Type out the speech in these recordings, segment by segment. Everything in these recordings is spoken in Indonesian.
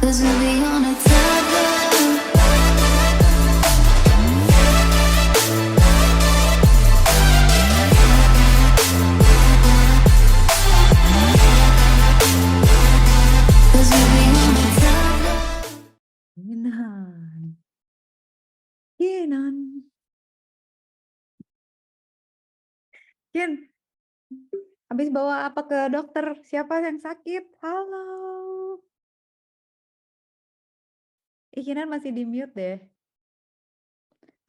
'Cause we'll be on a tablet. Cause we'll be on a tablet. Kenan. Kenan. Ken, habis bawa apa ke dokter? Siapa yang sakit? Halo. Kenan masih di mute deh.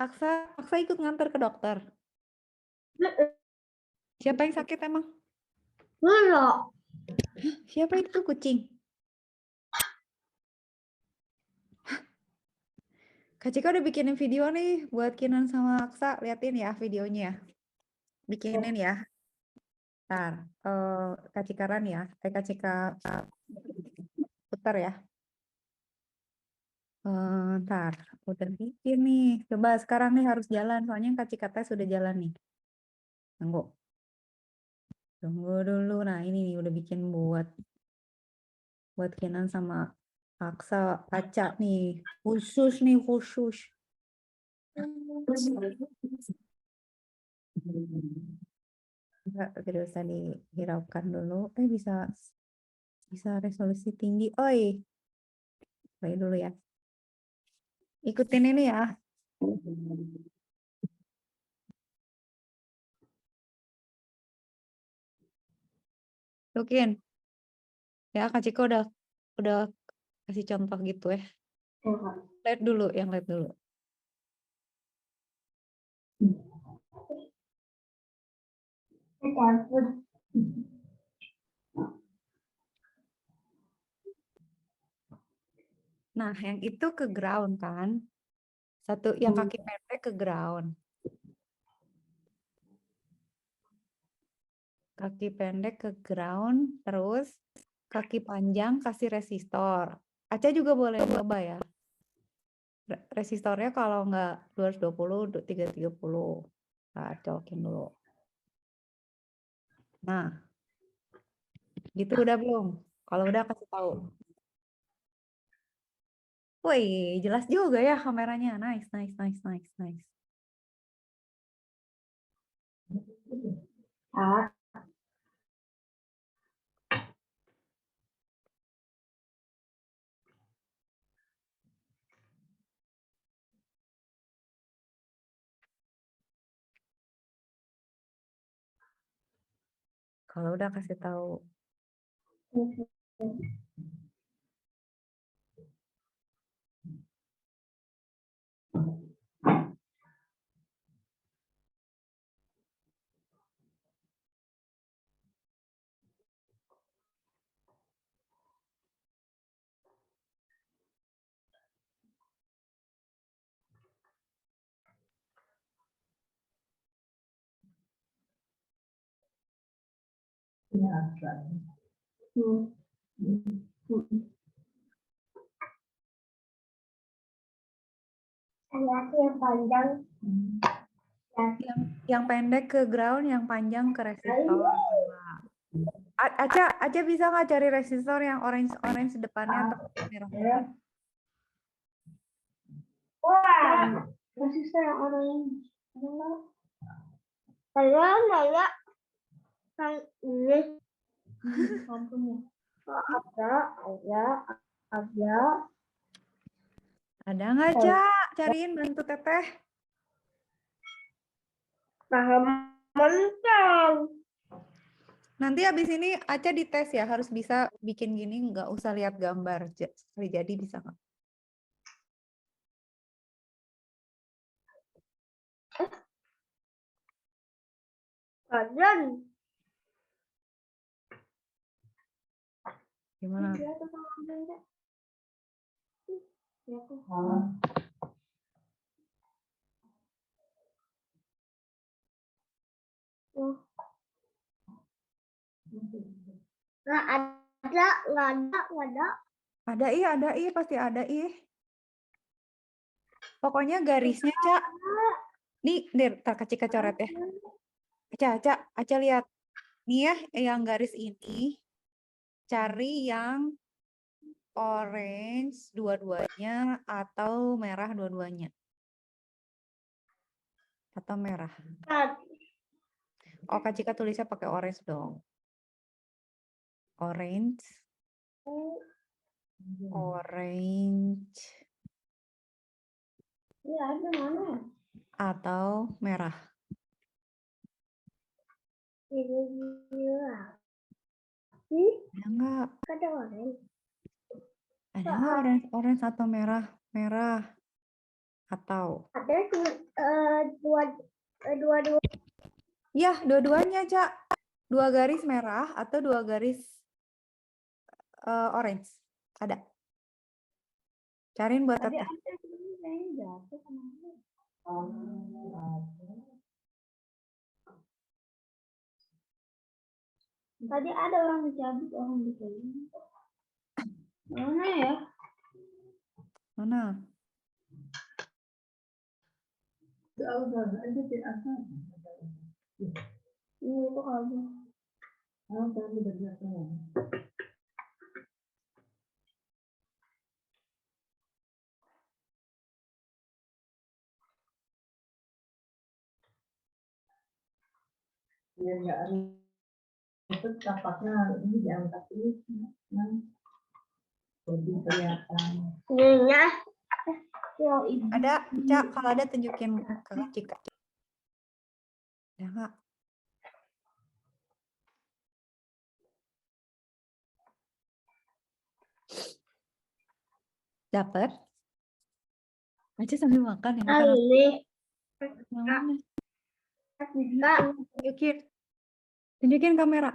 Aksa ikut nganter ke dokter. Siapa yang sakit emang? Siapa itu kucing? Kak Cika udah bikinin video nih buat Kinan sama Aksa. Liatin ya videonya. Bikinin ya. Ntar, Kak Cikaran ya. Kak Cika putar ya. Ntar, udah bikin nih. Coba sekarang nih harus jalan. Soalnya Kak Cika tes sudah jalan nih. Tunggu dulu. Nah ini nih udah bikin buat Kinan sama Aksa Aca nih. Khusus nih, khusus. Tidak usah dihiraukan dulu. Bisa resolusi tinggi. Oi. Baik dulu ya. Ikutin ini ya. Lukin. Ya, Kak Ciko udah kasih contoh gitu ya. Lihat dulu, yang lihat dulu. Nah, yang itu ke ground kan? Satu yang kaki pendek ke ground. Kaki pendek ke ground, terus kaki panjang kasih resistor. Aca juga boleh coba ya. Resistornya kalau nggak 220, 330. Nah, colokin dulu. Nah, gitu udah belum? Kalau udah kasih tahu. Wih, jelas juga ya kameranya. Nice, nice, nice, nice, nice. Kalau udah kasih tahu. Yang panjang. Yang pendek ke ground, yang panjang ke resistor. Aca bisa nggak cari resistor yang orange depannya atau merah? Wah, resistor yang orange. Saya nanya yang ini. Ada. Ada nggak, Cak? Cariin, bantu Teteh. Mentang. Nanti habis ini Aca dites ya, harus bisa bikin gini, nggak usah lihat gambar. Jadi bisa nggak? Kajian. Gimana? Nah, ada, nggak ada. Ada pasti ada Pokoknya garisnya, Cak. Nih, ntar Kak Cika coret ya. Aca lihat. Nih ya, yang garis ini. Cari yang orange dua-duanya atau merah dua-duanya? Atau merah? Oh, Kak Cika tulisnya pakai orange dong. Orange, orange Ini ada mana? atau merah? Ini dia. Ada nggak? Ada orang. Ada nggak orange atau merah? Merah atau? Ada dua. Ya, dua-duanya, Cak. 2 garis merah atau 2 garis orange. Ada. Cariin buat Tadi Teteh. ada kayaknya jatuh kemana? Tadi ada orang dicabut, orang dicabut. Mana ya? Mana? Ini itu kamu. Biar nggak ribet, tapaknya ini diangkat dulu, jadi kelihatan. Ininya. Yang ini. Ada, Cak. Kalau ada tunjukin ke Kak Cika. Ada nggak? Dapat? Aja sambil makan ya. Makan apa? Ini. Yang mana? Kak, Tunjukin. Tunjukin kamera.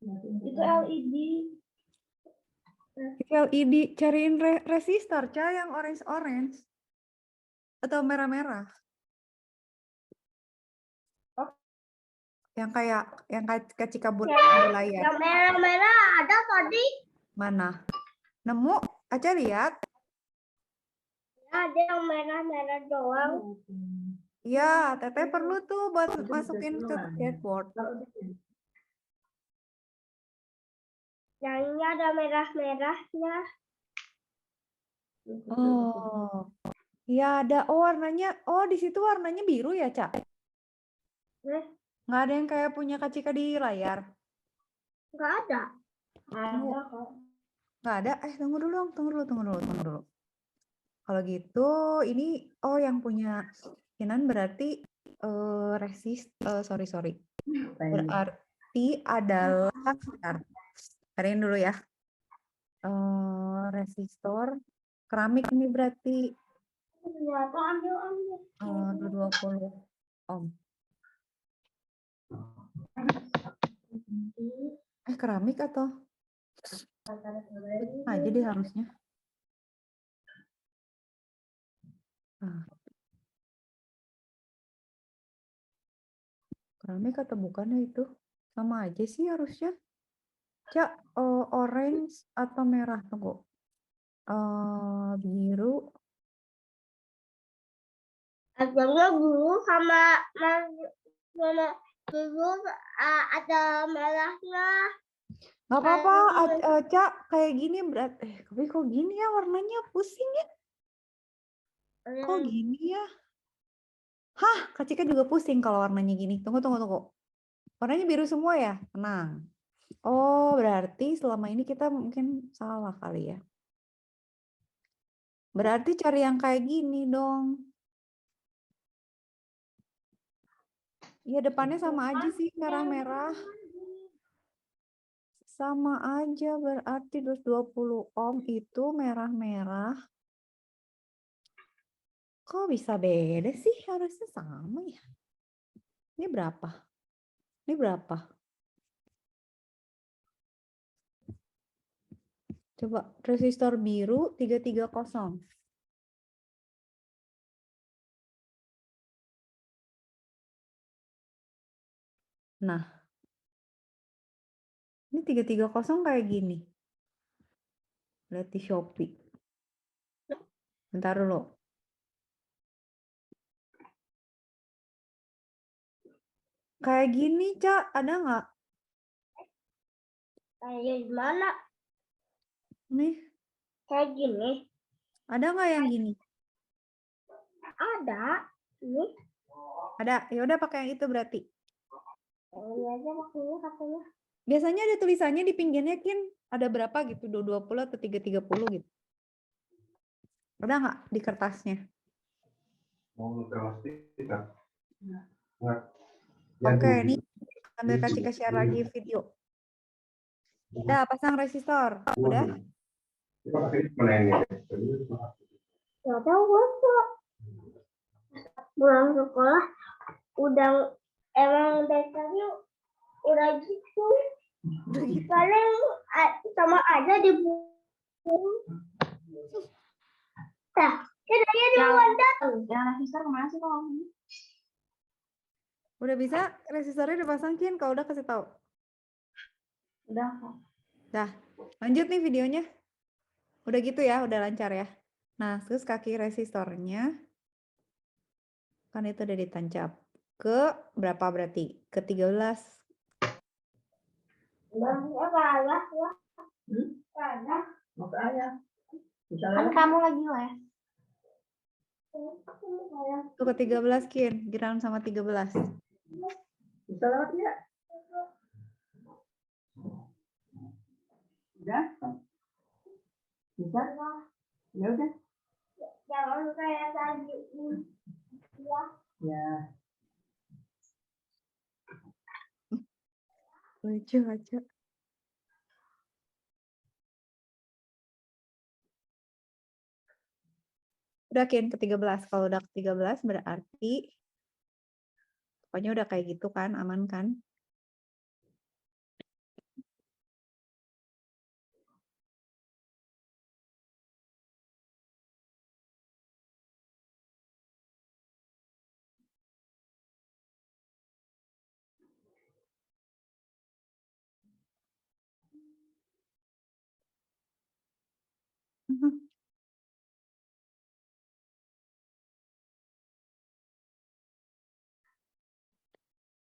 itu LED. LED. Cariin resistor, Cak. Yang orange-orange. Atau merah-merah. Yang kayak Kak Cika bulat di layar. Yang merah-merah ada tadi. Mana? Nemu? Aca lihat. Ada yang merah-merah doang. Iya, Teteh perlu tuh buat masukin ke dashboard. Yang ini ada merah-merahnya. Oh. Iya ada. Oh, warnanya. Oh, di situ warnanya biru ya, Cak? Nggak ada yang kayak punya Kak Cika di layar? Enggak ada. Ada kok. Nggak ada? Tunggu dulu dong. Tunggu dulu. Kalau gitu, ini yang punya Kinan berarti sorry. Berarti adalah bentar. Cariin dulu ya. Resistor keramik ini berarti Ternyata ambil. 220 ohm. Keramik atau aja deh harusnya. Keramik atau bukan ya itu? Sama aja sih harusnya. Cak, orange atau merah? Tunggu. Biru. Akhirnya biru sama biru ada merahnya. Nggak apa-apa, Cak. Kayak gini berat. Tapi kok gini ya warnanya pusing ya? Kok gini ya? Hah, Kak Cika juga pusing kalau warnanya gini. Tunggu. Warnanya biru semua ya? Tenang. Oh, berarti selama ini kita mungkin salah kali ya. Berarti cari yang kayak gini dong. Iya, depannya sama aja sih, merah-merah. Sama aja, berarti 220 ohm itu merah-merah. Kok bisa beda sih? Harusnya sama ya. Ini berapa? Coba resistor biru 330. Nah, ini 330 kayak gini. Lihat di Shopee. Bentar dulu. Kayak gini, Cak. Ada nggak? Kayak gimana? Nih, Kayak gini. ada nggak yang gini? Ada. Ini. Ada. Ya udah pakai yang itu berarti. Ini aja makanya katanya. Biasanya ada tulisannya di pinggirnya Kin, ada berapa gitu, 220 atau 330 gitu. Udah nggak di kertasnya? Mau ngekelas tidak? Oke, ini ambil Kak Cika share lagi video. Udah, pasang resistor. Udah? Gak tahu besok. Pulang sekolah udah emang dasarnya udah gitu. Udah gitu. Paling sama aja di buku. Nah, kayaknya di Wanda. Yang resistor kemana sih kalau ini? Udah bisa? Resistornya udah pasang Kin, kalau udah kasih tahu. Udah. Dah, lanjut nih videonya. Udah gitu ya, udah lancar ya. Nah, terus kaki resistornya kan itu udah ditancap ke berapa berarti? Ke 13. Udah kalah ya. Kalah. Makanya. Kan Misalnya kamu lagi les. Tuh ke 13 Kin, giliran sama 13. bisa lewat ya. Udah? Bisa? Ya udah. Jangan kayak tadi. Ya. Ya. Lucu aja. Udah Kin ke 13. Kalau udah ke 13 berarti pokoknya udah kayak gitu kan, aman kan?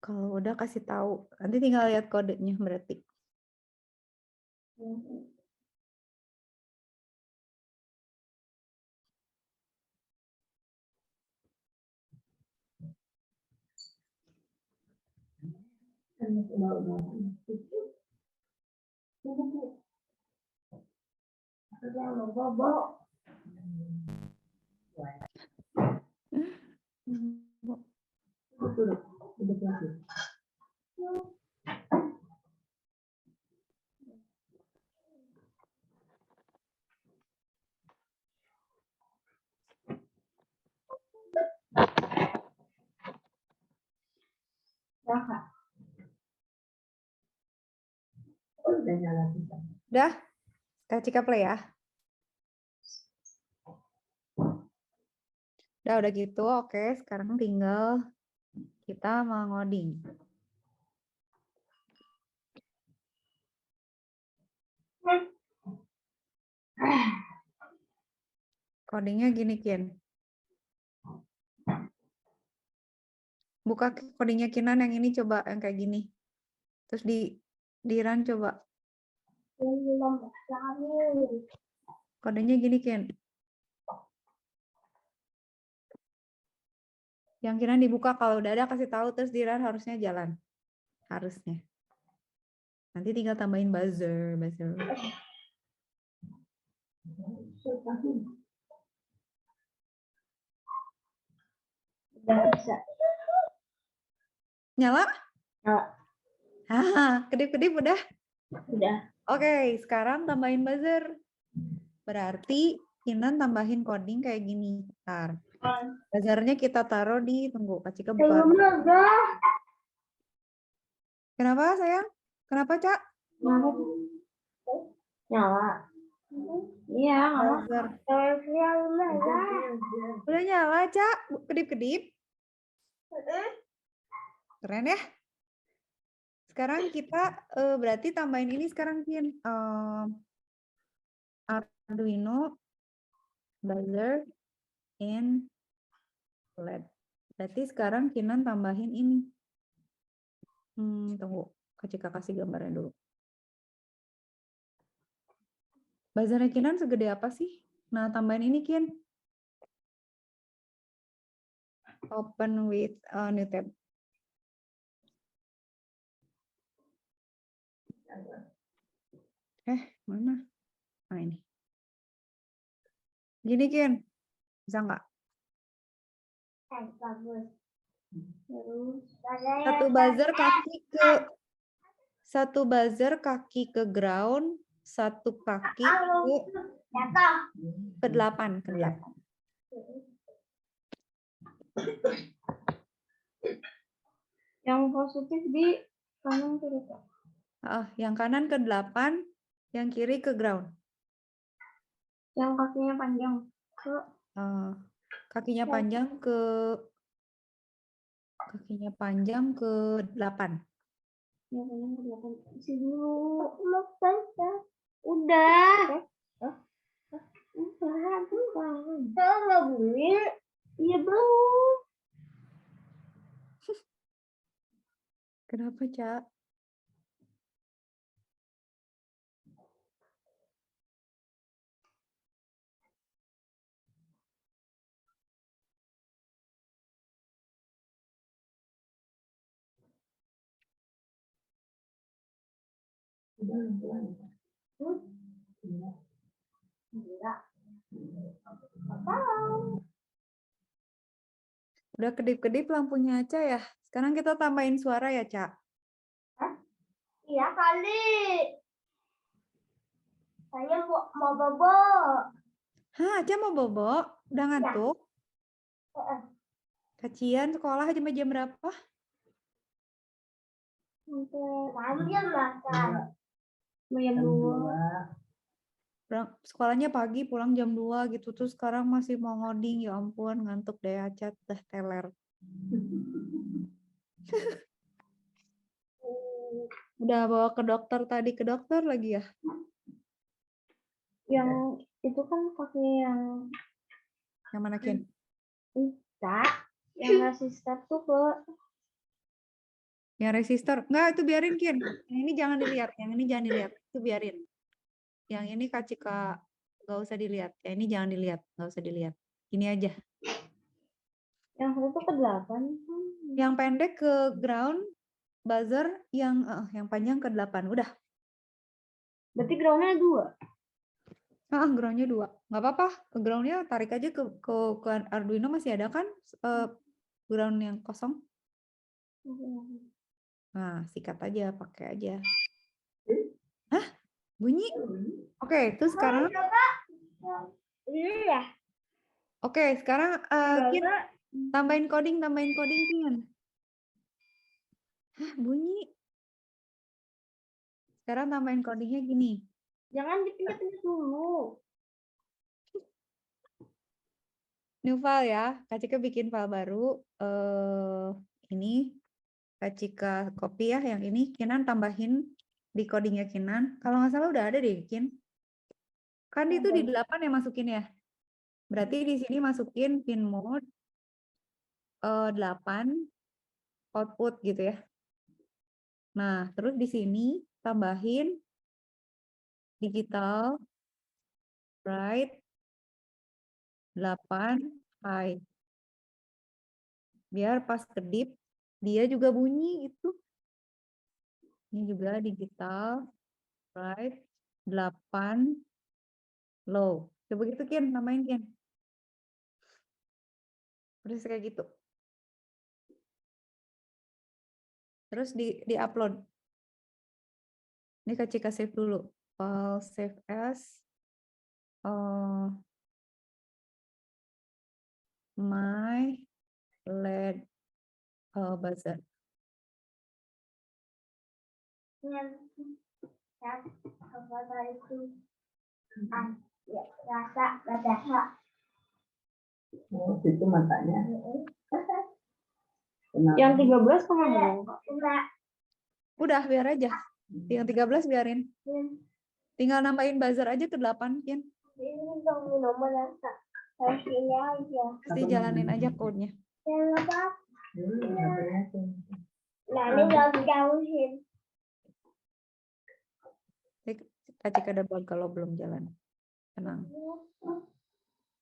Kalau udah kasih tahu, nanti tinggal lihat kodenya berarti. Udah lagi. Udah nyala bisa. Udah? Kak Cika play ya. Udah gitu. Oke, sekarang tinggal kita mengoding. Codingnya gini, Kin. Buka codingnya Kinan yang ini coba, yang kayak gini. Terus di run coba. Kodenya gini, Kin. Yang Kinan dibuka, kalau udah ada kasih tahu, terus di run harusnya jalan. Harusnya. Nanti tinggal tambahin buzzer. Udah bisa. Nyala? Nyala. Kedip-kedip udah? Udah. Oke, sekarang tambahin buzzer. Berarti Kinan tambahin coding kayak gini. Ntar. Buzzernya kita taruh di, tunggu, Kak Cika buka. Kenapa sayang? Kenapa, Cak? Nyala. Iya, Buzzer. Udah nyala, Cak. Kedip-kedip. Keren ya? Sekarang kita berarti tambahin ini sekarang, Kin. Arduino, buzzer, and LED. Berarti sekarang Kinan tambahin ini. Tunggu, Kak Cika kasih gambarnya dulu. Buzzernya Kinan segede apa sih? Nah, tambahin ini Kin. Open with new tab. Mana? Nah, ini. Gini Kin. Bisa nggak? Bagus. Terus satu buzzer kaki ke ground, satu kaki ke 8. Yang positif di kanan kiri, Kak. Yang kanan ke 8, yang kiri ke ground. Yang kakinya panjang ke Kakinya panjang ke 8. yang panjang ke 8. Isi dulu. Belum selesai. Udah. Udah nggak bunyi. Iya belum. Kenapa, Cak? Udah kedip-kedip lampunya Aca ya. Sekarang kita tambahin suara ya, Cak. Iya kali. Saya mau bobo. Hah, Aca mau bobo? Udah ngantuk? Kacian sekolah jam berapa? Sampai jam 2. Sekolahnya pagi, pulang jam 2 gitu. Terus sekarang masih mau ngoding. Ya ampun, ngantuk deh Aca. Udah teler. Udah bawa ke dokter tadi. Ke dokter lagi ya? Yang itu kan kaki yang Yang mana, Ken? yang resistor tuh ke Yang resistor? Enggak, itu biarin, Ken. Yang ini jangan dilihat. Yang ini jangan dilihat. Itu biarin. Yang ini Kak Cika nggak usah dilihat. Yang ini jangan dilihat. Nggak usah dilihat. Ini aja. yang satu tuh ke 8. Yang pendek ke ground, buzzer, yang panjang ke 8. Udah. Berarti groundnya 2. Groundnya 2. Nggak apa-apa. Groundnya tarik aja ke Arduino, masih ada kan ground yang kosong. Nah, sikat aja, pakai aja. Hah? Bunyi? Oke, terus sekarang. Iya. Oke, sekarang Kin, tambahin coding, Kin. Hah, bunyi. Sekarang tambahin codingnya gini. Jangan dipindah-pindah dulu. New file ya, Kak Cika bikin file baru. Ini Kak Cika copy ya, yang ini Kinan tambahin di codingnya Kinan. Kalau nggak salah udah ada deh, Kin. Kan itu di 8 yang masukin ya. Berarti di sini masukin pin mode 8 output gitu ya. Nah, terus di sini tambahin digital write 8 high. Biar pas kedip dia juga bunyi itu. Ini juga digital write 8 low. Coba gitu Kin, namain Kin. Terus kayak gitu. Terus di-upload. Ini Kak Cika save dulu. File save as my LED buzzer. Apa itu? Ya, rasa. Oh, itu matanya. Yang 13 kemana? Udah, biar aja. Yang 13 biarin. Tinggal nambahin buzzer aja ke 8, Kin. Ini dong nomor rasa. Ini aja. Pasti jalanin aja code-nya. Yang apa? Nah, ini udah jauhin. Kak Cika ada bug kalau belum jalan. tenang.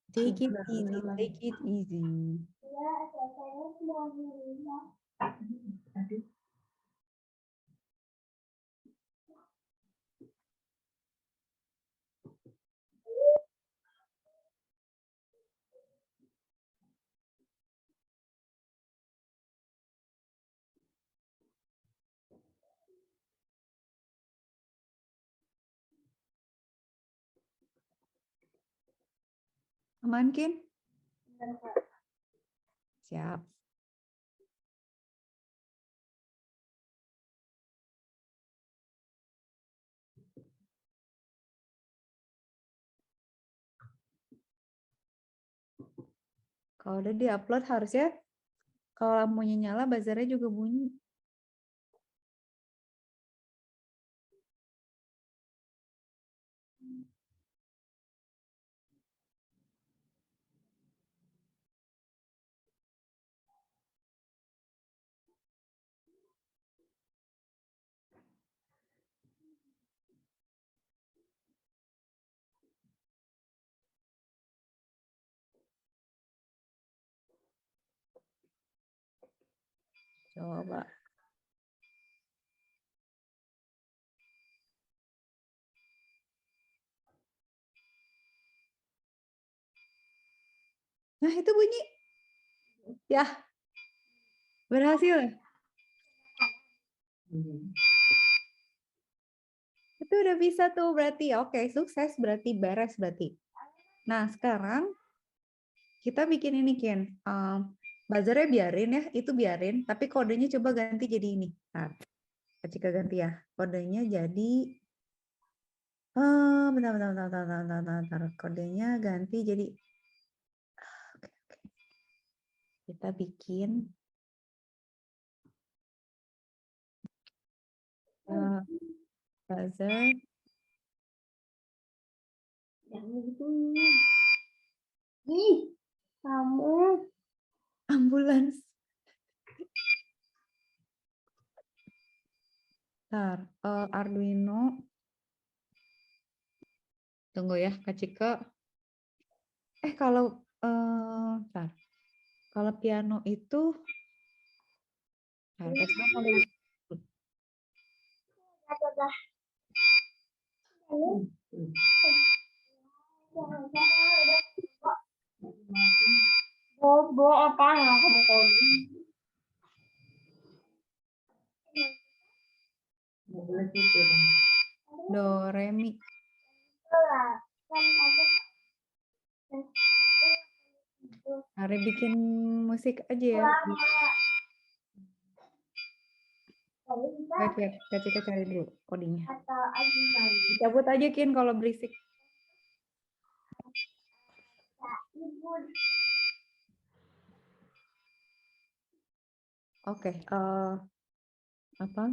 Take it easy, take it easy. Ya, saya mau dirubah. Aduh, Aman, Kin? Siap. Kalau udah diupload harusnya kalau lampunya nyala, buzzernya juga bunyi. Coba. Nah, itu bunyi. Ya, berhasil. Itu udah bisa tuh berarti. Oke, sukses berarti, beres berarti. Nah, sekarang kita bikin ini, Kin. Buzzernya biarin ya, itu biarin. Tapi kodenya coba ganti jadi ini. Nah, Cika ganti ya. Kodenya jadi... bentar. Kodenya ganti jadi... Oke. Kita bikin... buzzer Yang gitu. Ih, kamu. ambulans. Bentar, Arduino. Tunggu ya, Kak Cika. Kalau bentar. Kalau piano itu Kak Cika mau lihat. Udah. Bobo apa yang kamu coding? nggak boleh gitu dong. Do, re, mi. Kan aku Hari bikin musik aja ya. Baik ya, Kak Cika cari dulu codingnya. atau ajudan. Cabut aja, Kin, kalau berisik. Ibu Oke, apa?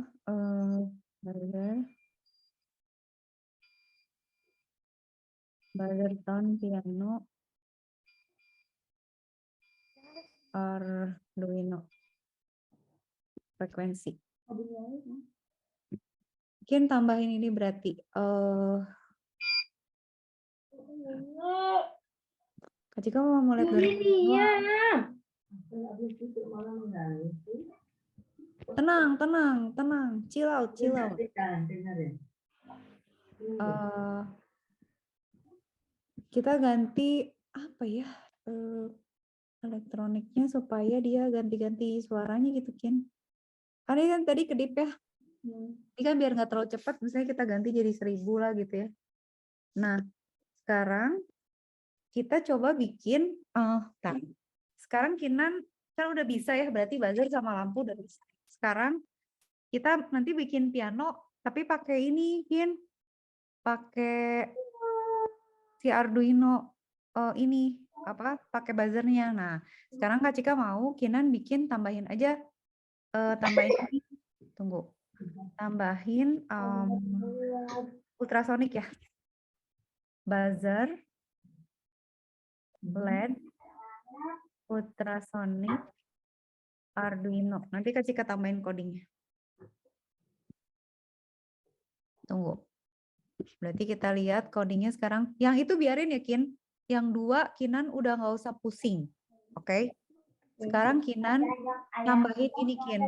Buzzer tone piano Arduino frekuensi. Mungkin tambahin ini berarti Kak Cika mau mulai dari iya. Aku nggak boleh gitu malah mengganggu. tenang, chill out. Dengerin. Kita ganti apa ya, elektroniknya supaya dia ganti-ganti suaranya gitu, Kin. Karena kan tadi kedip ya. Ini kan biar nggak terlalu cepat, misalnya kita ganti jadi 1000 lah gitu ya. Nah, sekarang kita coba bikin, sekarang Kinan kan udah bisa ya, berarti buzzer sama lampu udah bisa. Sekarang kita nanti bikin piano, tapi pakai ini, Kin. Pakai si Arduino ini, apa, pakai buzzernya. Nah, sekarang Kak Cika mau Kinan bikin, tambahin aja, tambahin ini. Tunggu. Tambahin ultrasonic ya. Buzzer, LED, ultrasonic, Arduino. Nanti Kak Cika tambahin codingnya. Tunggu. Berarti kita lihat codingnya sekarang. Yang itu biarin ya, Kin. Yang 2, Kinan udah nggak usah pusing. Oke? Sekarang Kinan nambahin ini, Kin.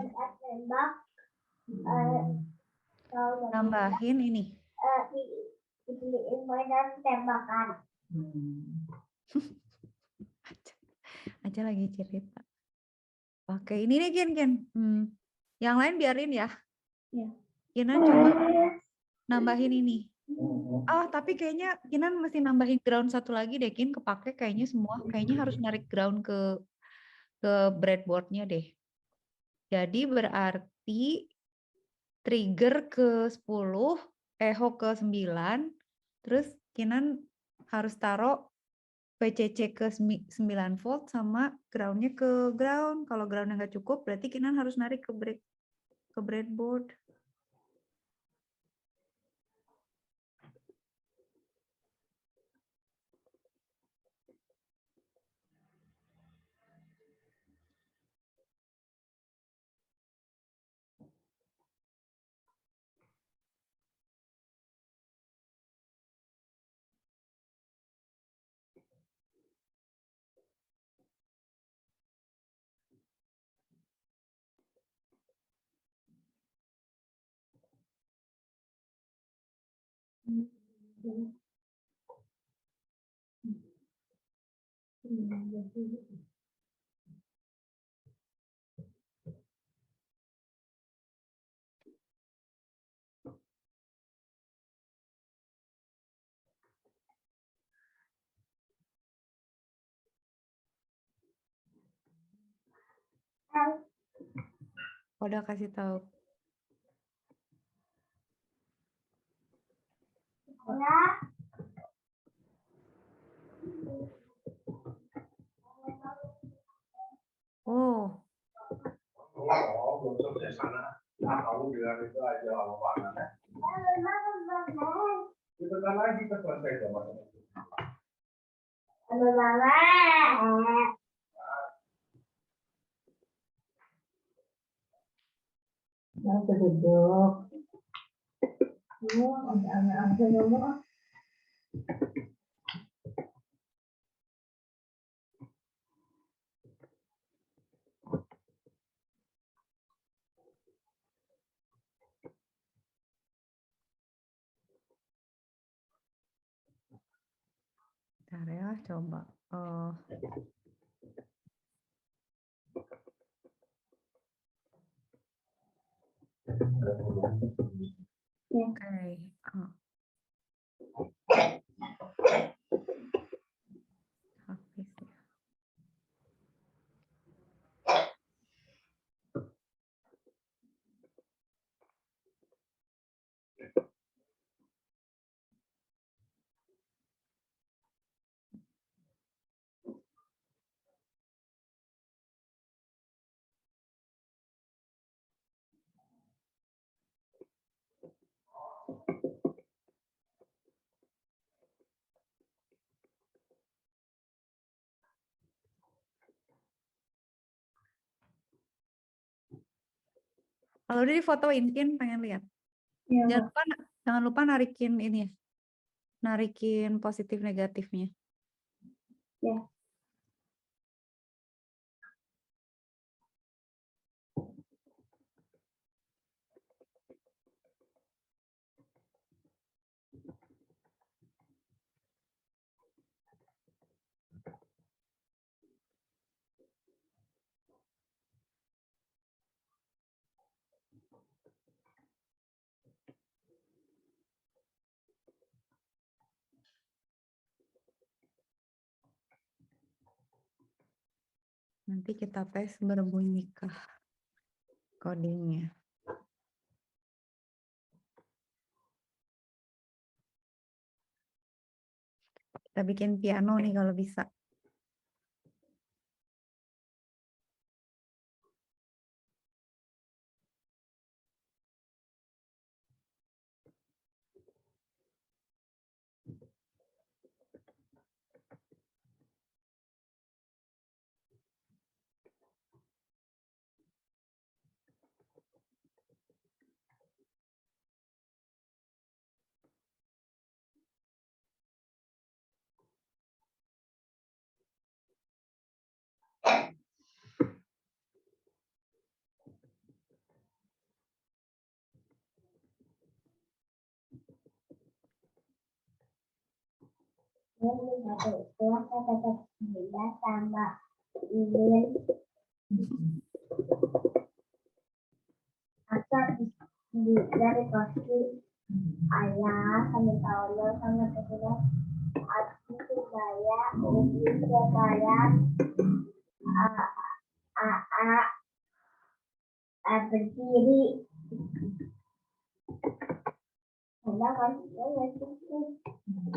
Nambahin ini. Dibeliin mainan tembakan. Aja lagi cerita. Oke, ini nih Kin. Yang lain biarin ya. Ya. Kinan coba nambahin ini. Oh, tapi kayaknya Kinan mesti nambahin ground satu lagi deh, Kin. Kepake kayaknya semua. Kayaknya harus narik ground ke breadboard-nya deh. Jadi berarti trigger ke 10, echo ke 9, terus Kinan harus taruh PCC ke 9 volt sama ground-nya ke ground. Kalau ground-nya nggak cukup, berarti Kinan harus narik ke breadboard. Udah kasih tahu. Oh, Oh, belum selesai sana. Nah, kamu bilang itu aja lawangannya. Bentar lagi kita selesai sama. Nah, duduk. Ada ngomong. bentar ya, coba. Oke. Habis ya. Kalau udah difotoin, Kin pengen lihat. Ya, Jangan lupa narikin ini ya. Narikin positif negatifnya. ya. Nanti kita tes berbunyikah codingnya. Kita bikin piano nih kalau bisa. 1 kelas kata 19 tambah ini asal dari pasti ayah sama tahun sama terus aku supaya lebih supaya a a a berdiri sudah kan ya cukup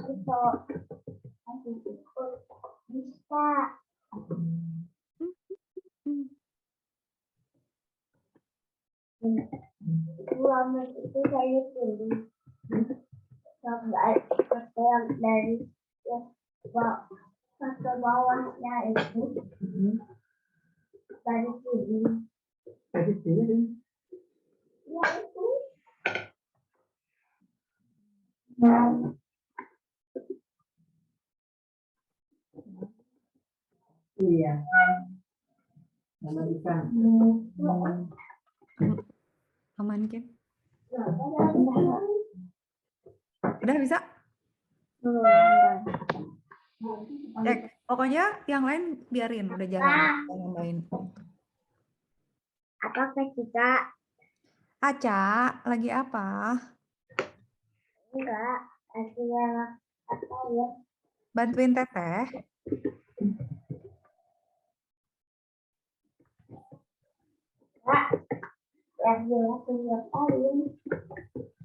itu masih ikut bisa dua menit itu saya pilih sampai yang dari yang ke bawahnya itu dari sini Dari sini. ya itu Iya. Nama ikan. Aman kan? Udah bisa? Cek. Pokoknya yang lain biarin, udah jalan. Yang lain. apa kita Aca, lagi apa? enggak artinya apa ya Bantuin teteh. yang jelas setiap hari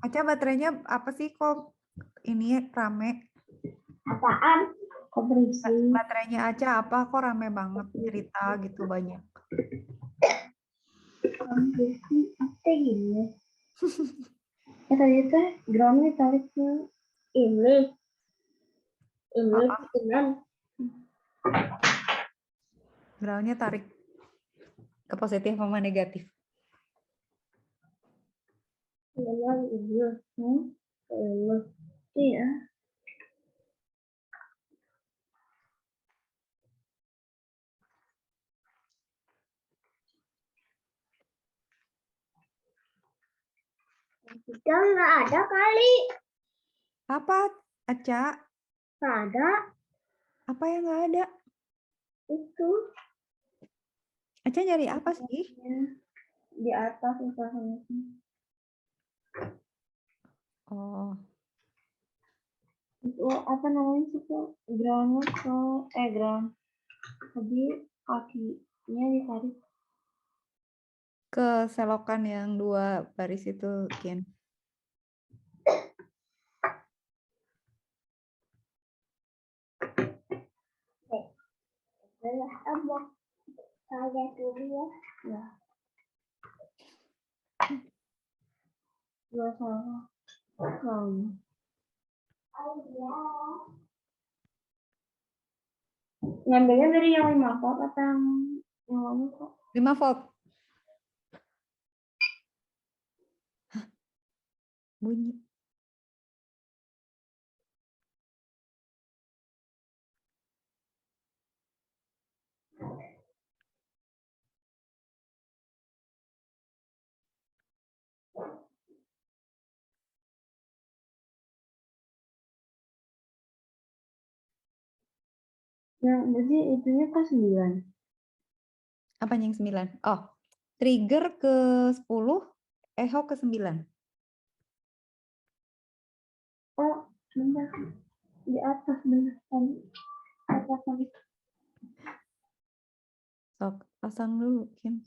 Aca baterainya apa sih kok ini rame? apaan kok berisik Baterainya Aca apa kok rame banget cerita gitu banyak. berisik apa gini ya tadi tuh groundnya tarik ke ini dengan Groundnya tarik ke positif sama negatif. dengan ini iya kita nggak ada kali Apa Aca? nggak ada Apa yang nggak ada? itu Aca nyari apa sih? di atas misalnya Oh, itu apa namanya sih tuh groundnya ke ground jadi kakinya ditarik ke selokan yang 2 baris itu, Kin. adalah abang saya dulu ya dua sama ngambilnya dari yang 5 volt atau yang mana kok 5 volt. Hah, bunyi. yang jadi itunya ke 9 Apa yang 9? Oh, trigger ke 10, echo ke 9. oh bentar di atas bener tadi atas tadi Sok, pasang dulu, Kin.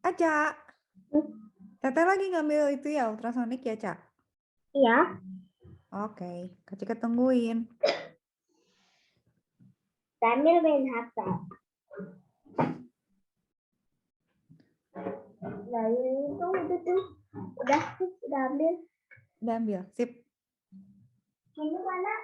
Aca, Teteh lagi ngambil itu ya ultrasonik ya, Cak? Iya. Oke, Kak Cika tungguin. Sambil main HP. Nah, ini tuh udah tuh. Udah ambil. Udah ambil, sip. Ini mana?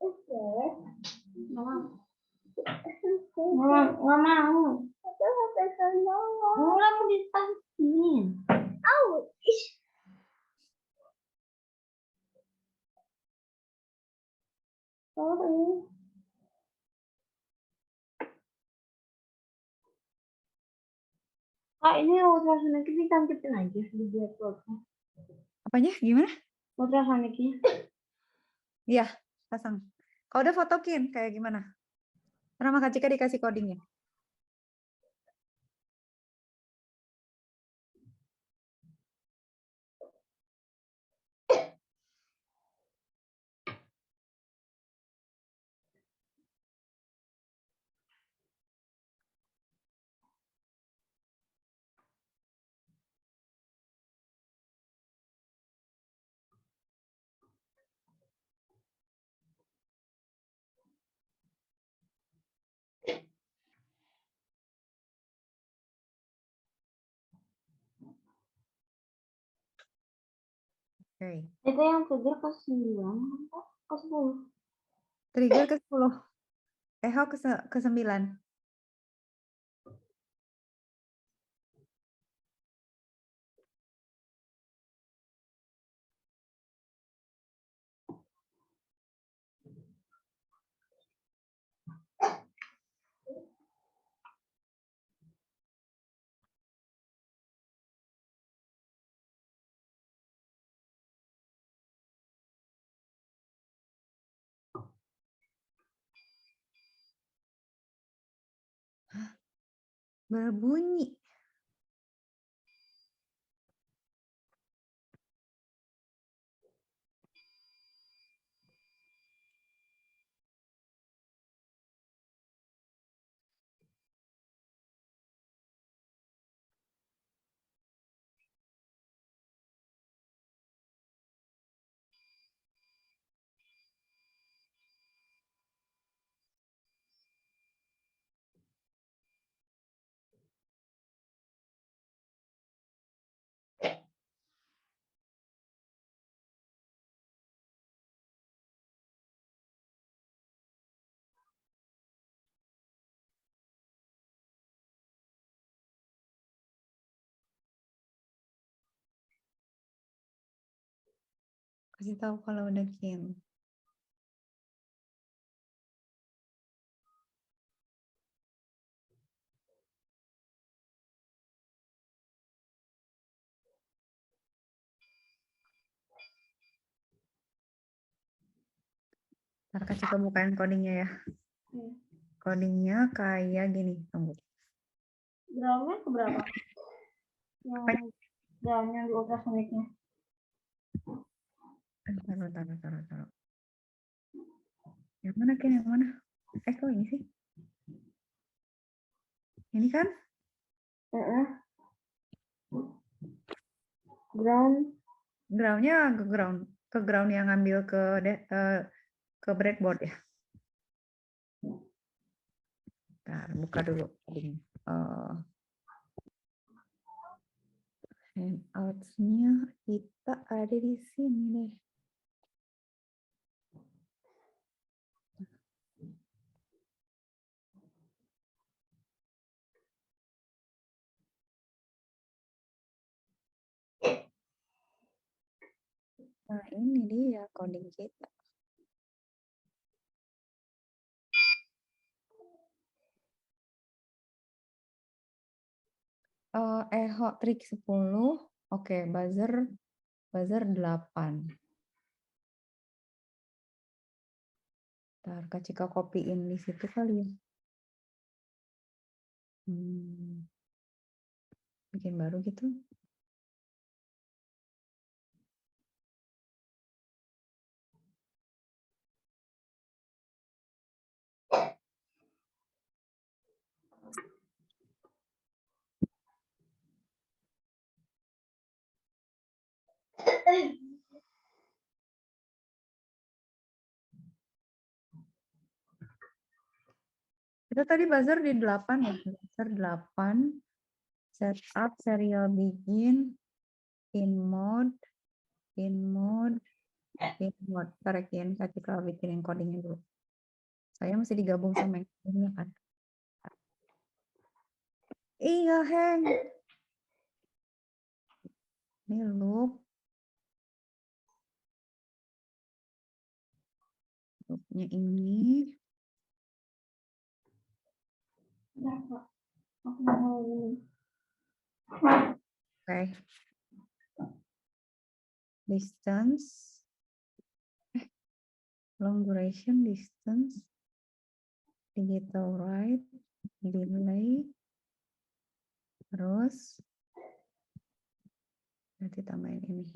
Oke. Nggak mau. Aku sampai sana. Udah mau dipasin. Ish. Sorry. Kak, ini ultrasoniknya ditangkepin aja di laptopnya. Apanya? Gimana? Ultrasoniknya. Iya, pasang. Kalau udah fotokin kayak gimana? Sama Kak Cika dikasih codingnya. Oke. Itu yang trigger ke 9, ke 10. Trigger ke 10. Echo ke 9. Berbunyi. Kasih tahu kalau udah Kim. Ntar Kak Cika bukain codingnya ya. Codingnya kayak gini. Tunggu. Groundnya ke berapa? Apa? Yang groundnya di ultrasoniknya. Taruh. Yang mana Kim? Yang mana? Kok ini sih? Ini kan? Ground. Groundnya ke ground yang ngambil ke breadboard ya. Ntar buka dulu. Handouts-nya kita ada di sini deh. Nah, ini dia coding kita. Echo trik 10. Oke, buzzer 8. Ntar Kak Cika kopiin di situ kali ya. bikin baru gitu. Kita tadi buzzer di 8 ya, buzzer 8, setup, serial begin, in mode, Tarekin ketika bikin encodingnya dulu. Saya mesti digabung sama encodingnya kan. Iya, Heng. Ini loop. Loopnya ini. Bentar, Kak. Aku mau ini. Oke. Distance. Long duration distance. Digital write. Delay. Terus. Nanti tambahin ini.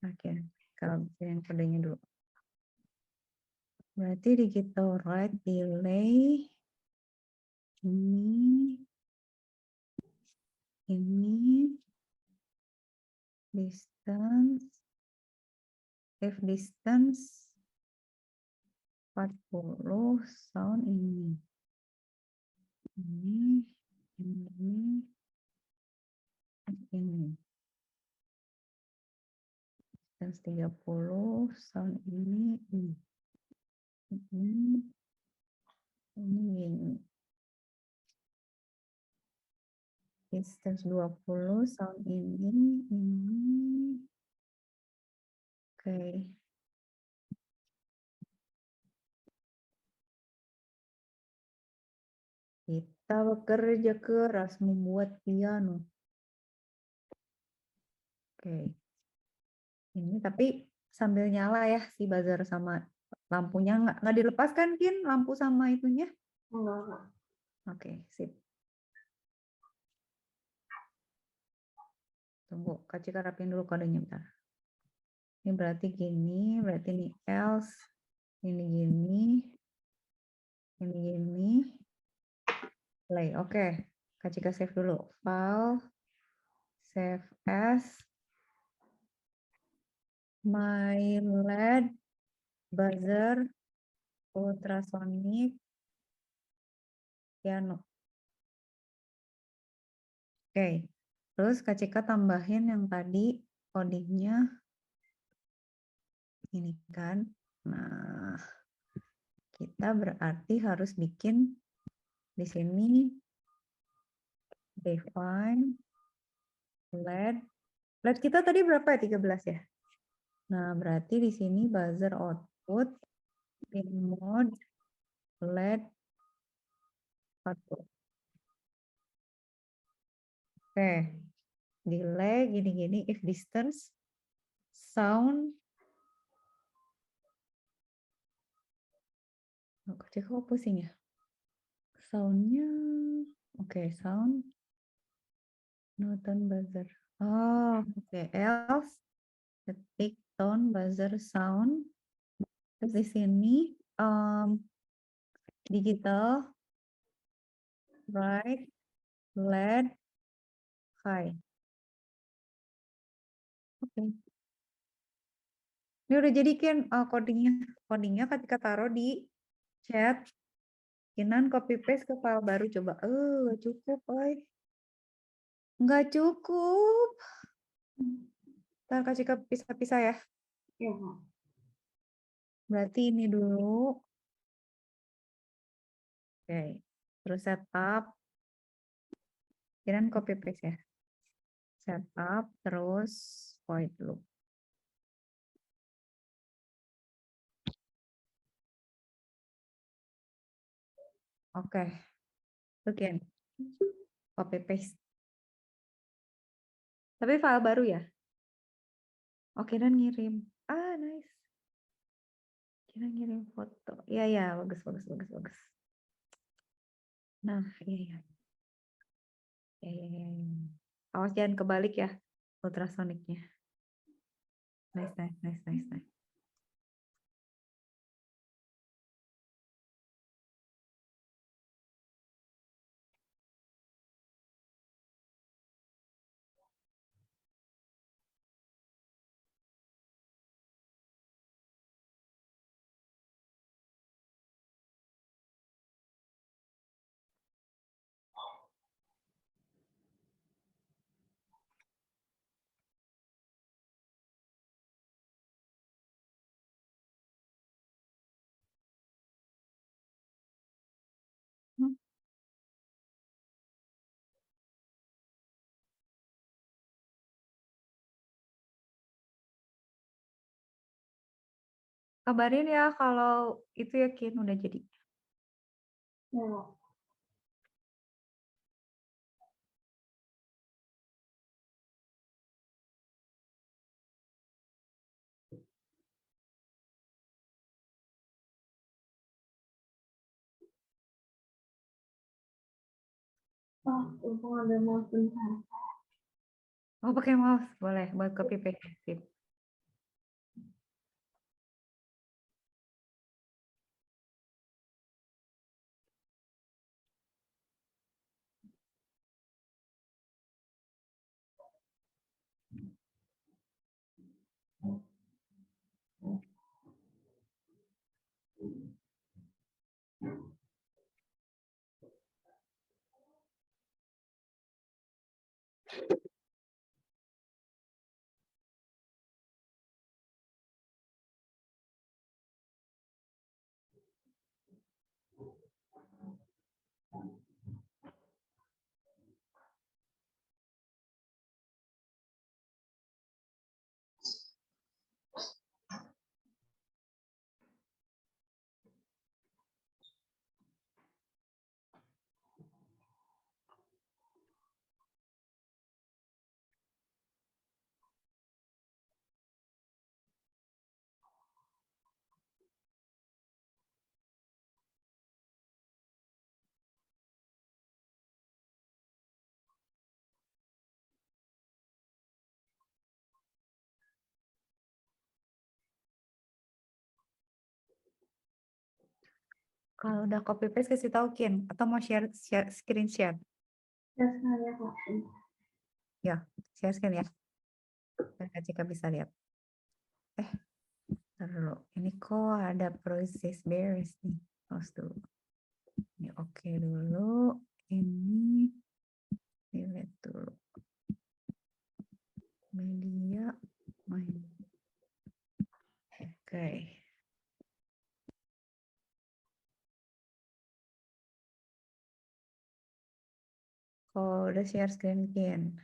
Oke, kalau bikin kodenya dulu. Berarti digital write delay ini distance, if distance 40 sound ini distance 30 sound ini distance 20 sound ini oke. Kita bekerja keras membuat piano. Oke. Ini tapi sambil nyala ya si buzzer sama lampunya nggak dilepaskan Kin lampu sama itunya? Enggak, Kak. Oke, sip. Tunggu, Kak Cika rapin dulu kodenya bentar. Ini berarti gini, berarti ini else, ini gini, ini gini. Play, oke. Kak Cika save dulu. File, save as, my LED buzzer ultrasonic piano. Oke, terus Kak Cika tambahin yang tadi codingnya ini kan. Nah, kita berarti harus bikin di sini define LED. LED kita tadi berapa ya? 13 ya? Nah, berarti di sini buzzer output in mode LED output. Oke, delay gini-gini if distance sound. Cek kok pusing ya? Soundnya, oke, sound tone buzzer. Oh, oke, else ketik tone buzzer sound. Terus di sini digital right LED high. Oke. Ini udah jadi kan codingnya ketika taruh di chat. Kinan copy paste ke file baru coba. Nggak cukup, oi. Nggak cukup. Ntar kasih ke pisah-pisah ya. Iya, Kak. Berarti ini dulu. Oke. Terus setup. Kinan copy paste ya. Setup terus void loop. Oke. Oke, copy paste. Tapi file baru ya? Oke, dan ngirim. Ah, nice. Kira ngirim foto. Iya, ya, bagus, bagus, bagus, bagus. Nah, iya, iya. Iya. Awas jangan kebalik ya, ultrasoniknya. Nice, nice, nice, nice, nice. Hmm. Kabarin ya kalau itu yakin udah jadi. Ya. Oh, lupa ngambil mouse bentar. Oh, pakai mouse boleh buat copy paste. Sip. Kalau udah copy paste kasih tahu Kin atau mau share screen share. Ya, sekali Kak. Ya, share screen ya. Kak Cika bisa lihat. Ntar dulu. Ini kok ada proses beres nih. Close dulu. Ini oke dulu. Ini delete dulu. Media main. Oke. Kalau udah share screen Kin.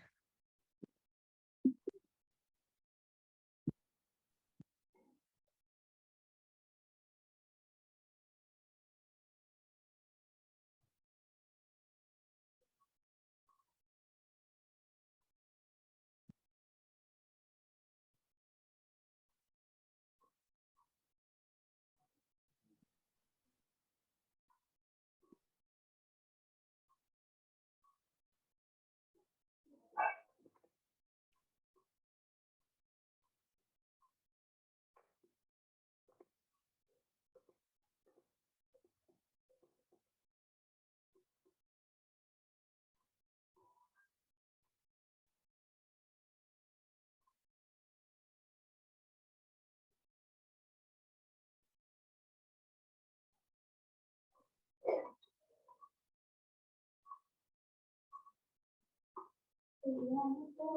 Iya, itu.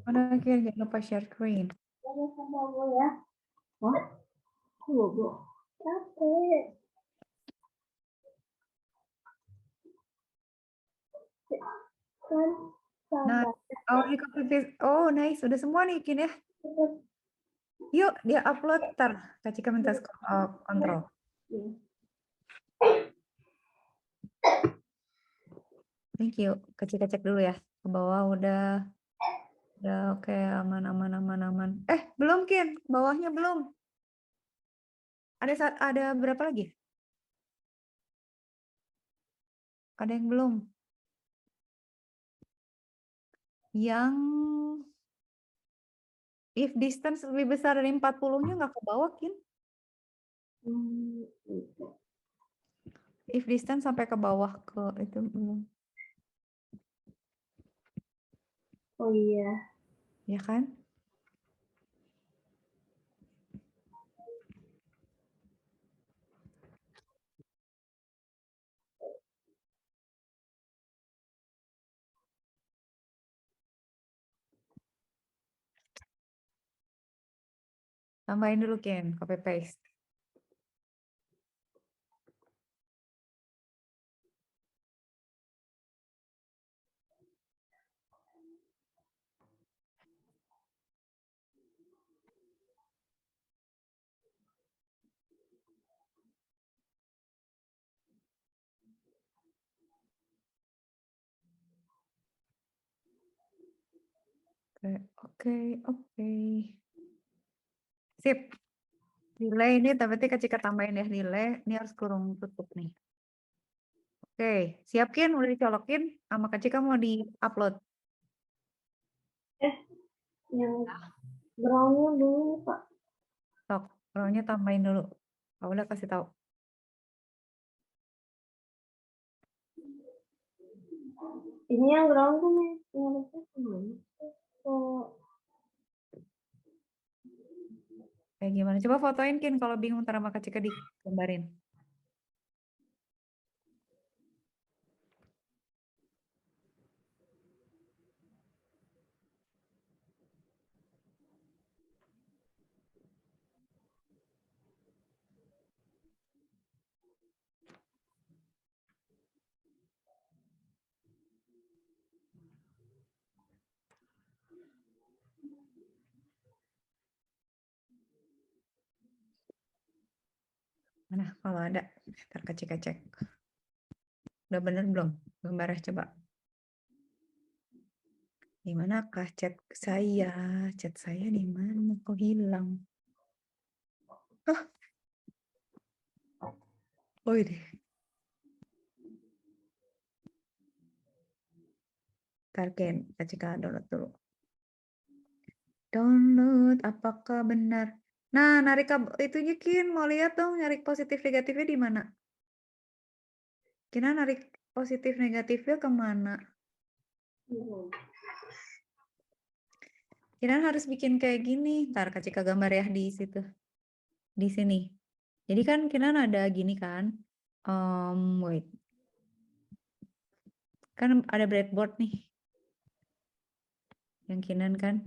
Udah Kin, jangan lupa share screen. Ada sama gue ya. Wah, kok bobo? Capek. Kan, Nah, sabar. oh ini copy paste. Oh nice, udah semua nih Kin ya. Yuk dia upload ntar. Kak Cika minta kontrol. Thank you. Cek dulu ya. Ke bawah udah oke, aman. Belum Kin, bawahnya belum. Ada berapa lagi? Ada yang belum? Yang if distance lebih besar dari 40-nya nggak ke bawah, Kin. If distance sampai ke bawah ke itu belum. Oh iya. Ya kan? Tambahin dulu Ken, copy paste. Oke. Sip. Delay ini berarti ketika tambahin ya delay, ini harus kurung tutup nih. Oke, siapin udah dicolokin sama Kak Cika mau di-upload. Yang brownnya dulu Pak. Sok, brownnya tambahin dulu. Kak udah kasih tahu. Ini yang brown tuh nih, nyalipnya kemana? Oh, Kayak gimana? Coba fotoin Kin kalau bingung ntar sama Kak Cika digambarin. Mana kalau ada, ntar Kak Cika cek. Udah bener belum? Gambarnya coba. Di manakah chat saya? Chat saya di mana? Kok hilang? Hah? Oh ini. Ntar Ken, Kak Cika download dulu. Download, apakah benar? Nah, narik itunya Kin, mau lihat dong narik positif negatifnya di mana? Kina narik positif negatifnya kemana? Kina harus bikin kayak gini. Ntar Kak Cika gambar ya di situ. Di sini. Jadi kan Kina ada gini kan. Wait. Kan ada breadboard nih. Yang Kinan kan.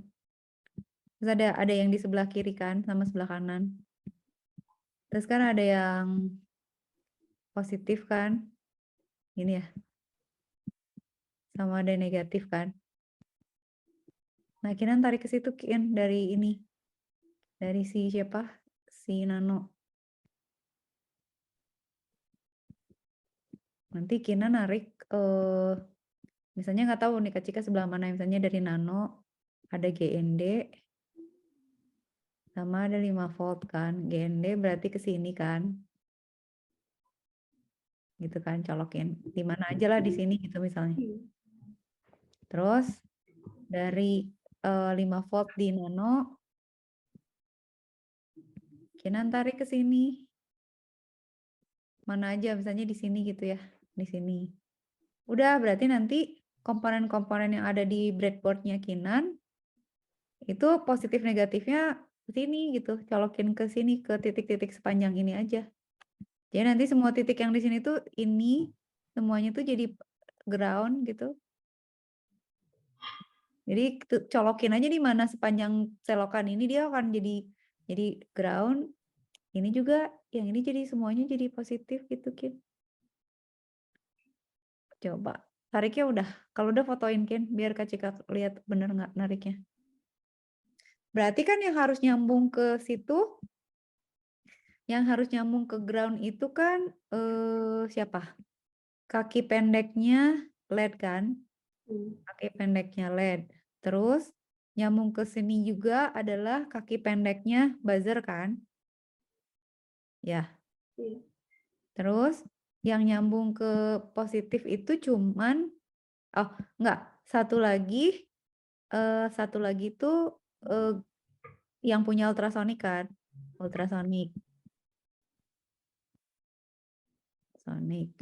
Terus ada yang di sebelah kiri kan sama sebelah kanan. Terus kan ada yang positif kan. Ini ya. Sama ada yang negatif kan. Nah, Kinan tarik ke situ Kin dari ini. Dari si siapa? Si Nano. Nanti Kinan narik misalnya nggak tahu nih Kak Cika sebelah mana. Misalnya dari Nano ada GND sama ada 5 volt kan. GND berarti ke sini kan. Gitu kan colokin. Di mana aja lah di sini gitu misalnya. Terus dari 5 volt di Nano Kinan tarik ke sini. Mana aja misalnya di sini gitu ya. Di sini. Udah berarti nanti komponen-komponen yang ada di breadboardnya Kinan itu positif negatifnya ke sini gitu. Colokin ke sini ke titik-titik sepanjang ini aja. Jadi nanti semua titik yang di sini tuh ini semuanya tuh jadi ground gitu. Jadi colokin aja di mana sepanjang selokan ini dia akan jadi ground. Ini juga yang ini jadi semuanya jadi positif gitu Kin. Coba tariknya udah. Kalau udah fotoin Kin biar Kak Cika lihat bener nggak nariknya. Berarti kan yang harus nyambung ke situ, yang harus nyambung ke ground itu kan siapa? Kaki pendeknya LED kan, Hmm. kaki pendeknya LED. Terus nyambung ke sini juga adalah kaki pendeknya buzzer kan? Ya. Iya. Terus yang nyambung ke positif itu cuman enggak, satu lagi tuh yang punya ultrasonik kan? Ultrasonik. Sonic.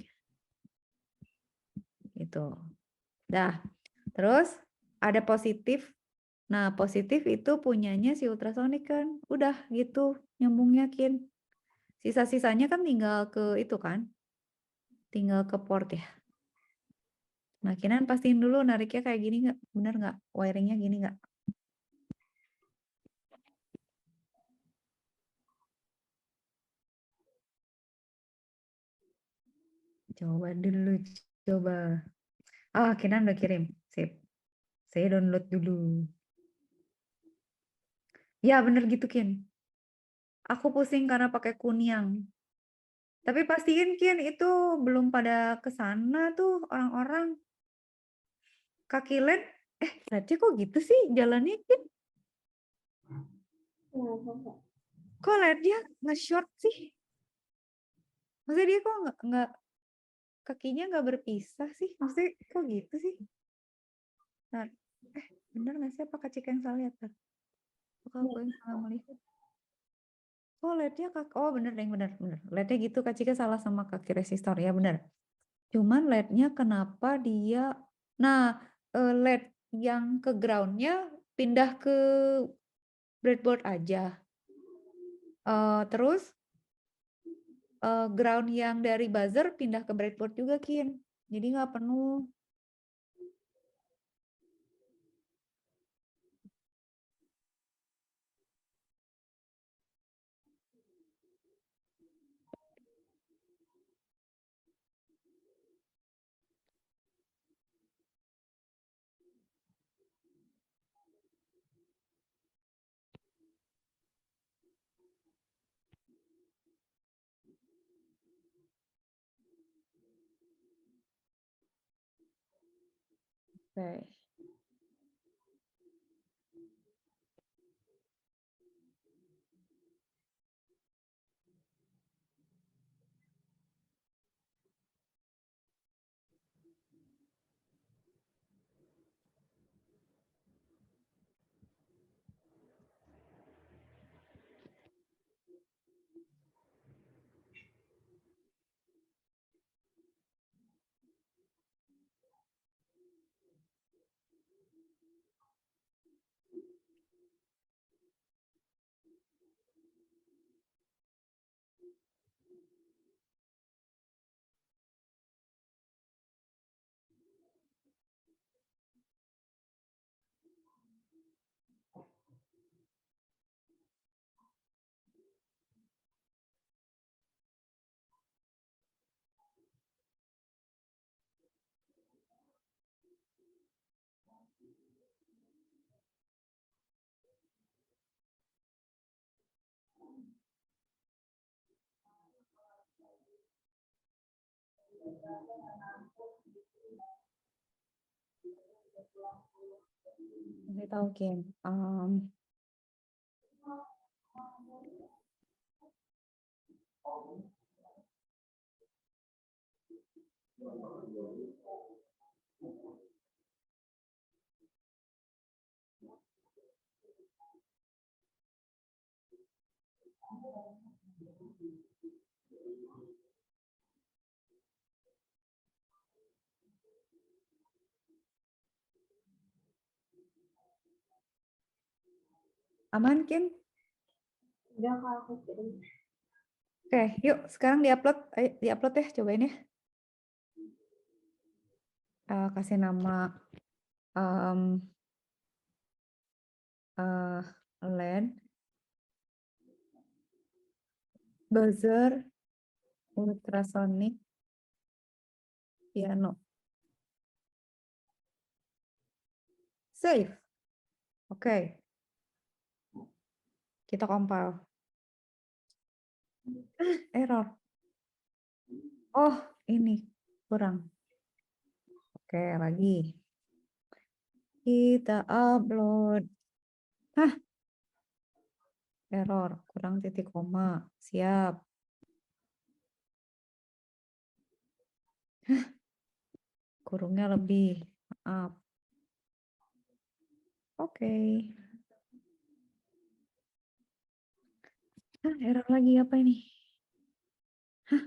Gitu. Dah. Terus ada positif. Nah, positif itu punyanya si ultrasonik kan. Udah gitu nyambungnya Kin. Sisa-sisanya kan tinggal ke itu kan. Tinggal ke port ya. Nah, Kinan pastiin dulu nariknya kayak gini nggak? Bener nggak? Wiringnya gini nggak? Coba dulu, coba. Kinan udah kirim. Sip. Saya download dulu. Ya, bener gitu, Kin. Aku pusing karena pakai Kunyang. Tapi pastiin, Kin, itu belum pada ke sana tuh orang-orang. Kaki LED, LED-nya kok gitu sih jalannya, Kin? Kenapa, Kak? Kok LED-nya nge-short sih? Maksudnya dia kok nggak kakinya nggak berpisah sih? Maksudnya kok gitu sih? Nah, bener nggak sih? Apakah Cika yang salah lihat? Apakah aku yang salah melihat? Oh, LED-nya oh bener deh, bener. LED-nya gitu, Kak Cika salah sama kaki resistor, ya bener. Cuman LED-nya kenapa dia, nah LED yang ke ground-nya pindah ke breadboard aja. Terus ground yang dari buzzer pindah ke breadboard juga, Kin. Jadi nggak penuh. Oke. Saya tahu, Kin. Aman, Kin? Udah, Kak, aku kirim. Oke, yuk sekarang diupload. Ayo diupload ya, cobain ya. Kasih nama LED, buzzer, ultrasonic, piano. Save. Oke. Kita compile. Error. Oh, ini kurang. Oke, lagi. Kita upload. Hah, error, kurang titik koma. Siap. Kurungnya lebih. Maaf. Oke. Hah, error lagi apa ini? Hah?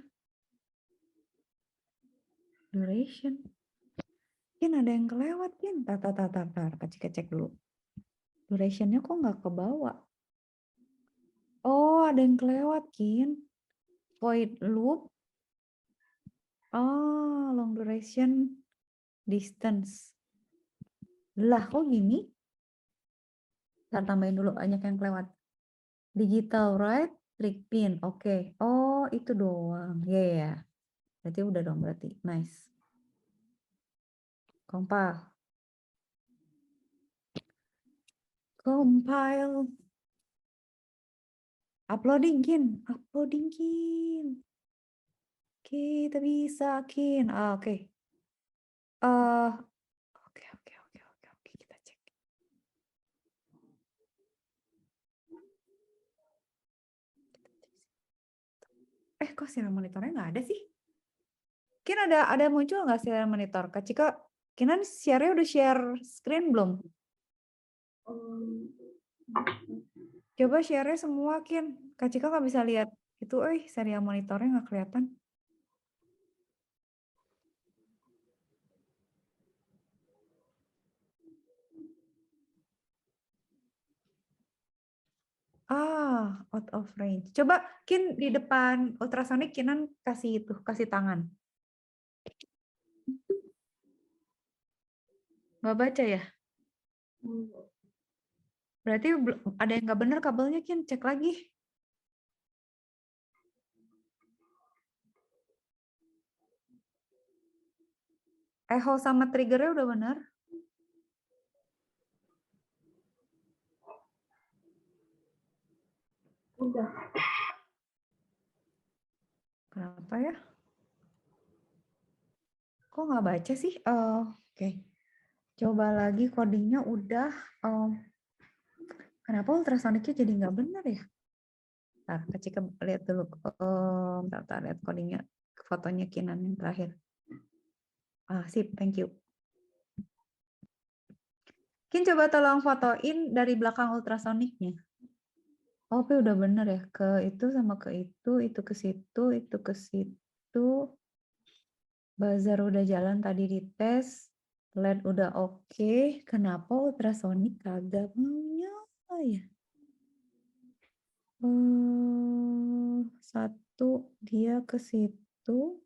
Duration. Mungkin ada yang kelewat, Kin. Tar. Cek dulu. Durationnya kok nggak ke bawah? Oh, ada yang kelewat, Kin. Void loop. Oh, long duration distance. Lah, kok gini? Ntar tambahin dulu, banyak yang kelewat. Digital right, trick pin. Oke. Oh, itu doang. Ya. Berarti udah dong, berarti. Nice. Compile. Uploading, Kin. Kita bisa, Kin. Oke. Oke. Kita cek. Kok serial monitornya nggak ada sih? Kin ada muncul nggak serial monitor? Kak Cika, Kinan share-nya udah share screen belum? Coba share-nya semua, Kin. Kak Cika nggak bisa lihat itu, serial monitornya nggak kelihatan. Out of range. Coba Kin di depan ultrasonic Kinan kasih tangan. Nggak baca ya? Berarti ada yang nggak benar kabelnya, Kin. Cek lagi. Echo sama triggernya udah benar. Udah. Kenapa ya? Kok nggak baca sih? Oke. Coba lagi codingnya udah. Kenapa ultrasonicnya jadi nggak benar ya? Ntar, Kak Cika lihat dulu. Ntar lihat codingnya. Fotonya Kinan yang terakhir. Sip, thank you. Kin coba tolong fotoin dari belakang ultrasonicnya. Udah bener ya. Ke itu sama ke itu ke situ, itu ke situ. Buzzer udah jalan tadi di tes. LED udah oke. Kenapa ultrasonic kagak mau nyala ya? Satu dia ke situ.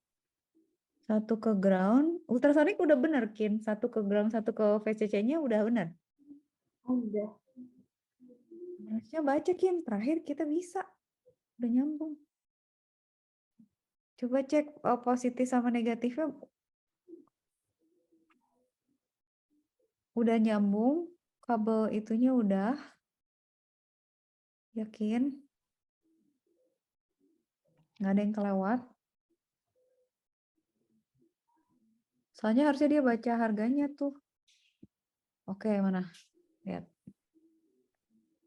Satu ke ground. Ultrasonic udah bener, Kin. Satu ke ground, satu ke VCC-nya udah bener. Udah. Harusnya baca, Kin. Terakhir kita bisa. Udah nyambung. Coba cek positif sama negatifnya. Udah nyambung. Kabel itunya udah. Yakin? Nggak ada yang kelewat. Soalnya harusnya dia baca harganya tuh. Oke, mana? Lihat.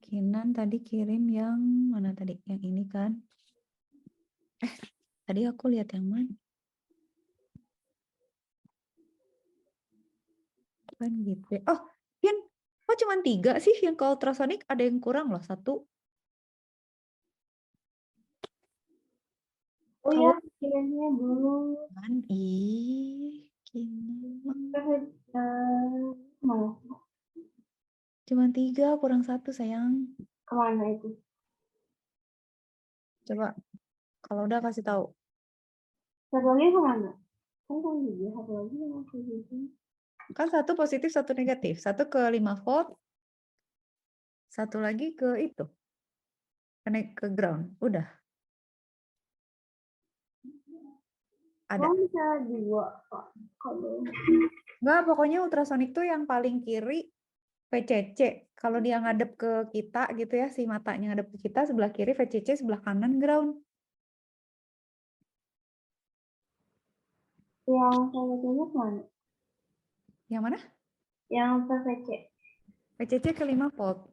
Kinan tadi kirim yang mana tadi? Yang ini kan? Tadi aku lihat yang mana? Kan gitu. Kin, kok cuma 3 sih yang ke ultrasonic? Ada yang kurang loh, 1. Oh ya, kirimnya dulu. Kan, Kinan. Mau Cuma 3, kurang 1 sayang. kemana itu? Coba, kalau udah kasih tahu. Satu lagi kemana? Kan juga satu lagi yang aku gitu. Kan 1 positif, 1 negatif. 1 ke 5 volt. 1 lagi ke itu. Ke ground. Udah. Ada. Kamu bisa dua, Pak. Kalau Enggak, pokoknya ultrasonic tuh yang paling kiri VCC. Kalau dia ngadep ke kita gitu ya, si matanya ngadep ke kita, sebelah kiri VCC, sebelah kanan ground. yang saya tanya mana? Yang mana? Yang PVC. PCC ke 5 volt.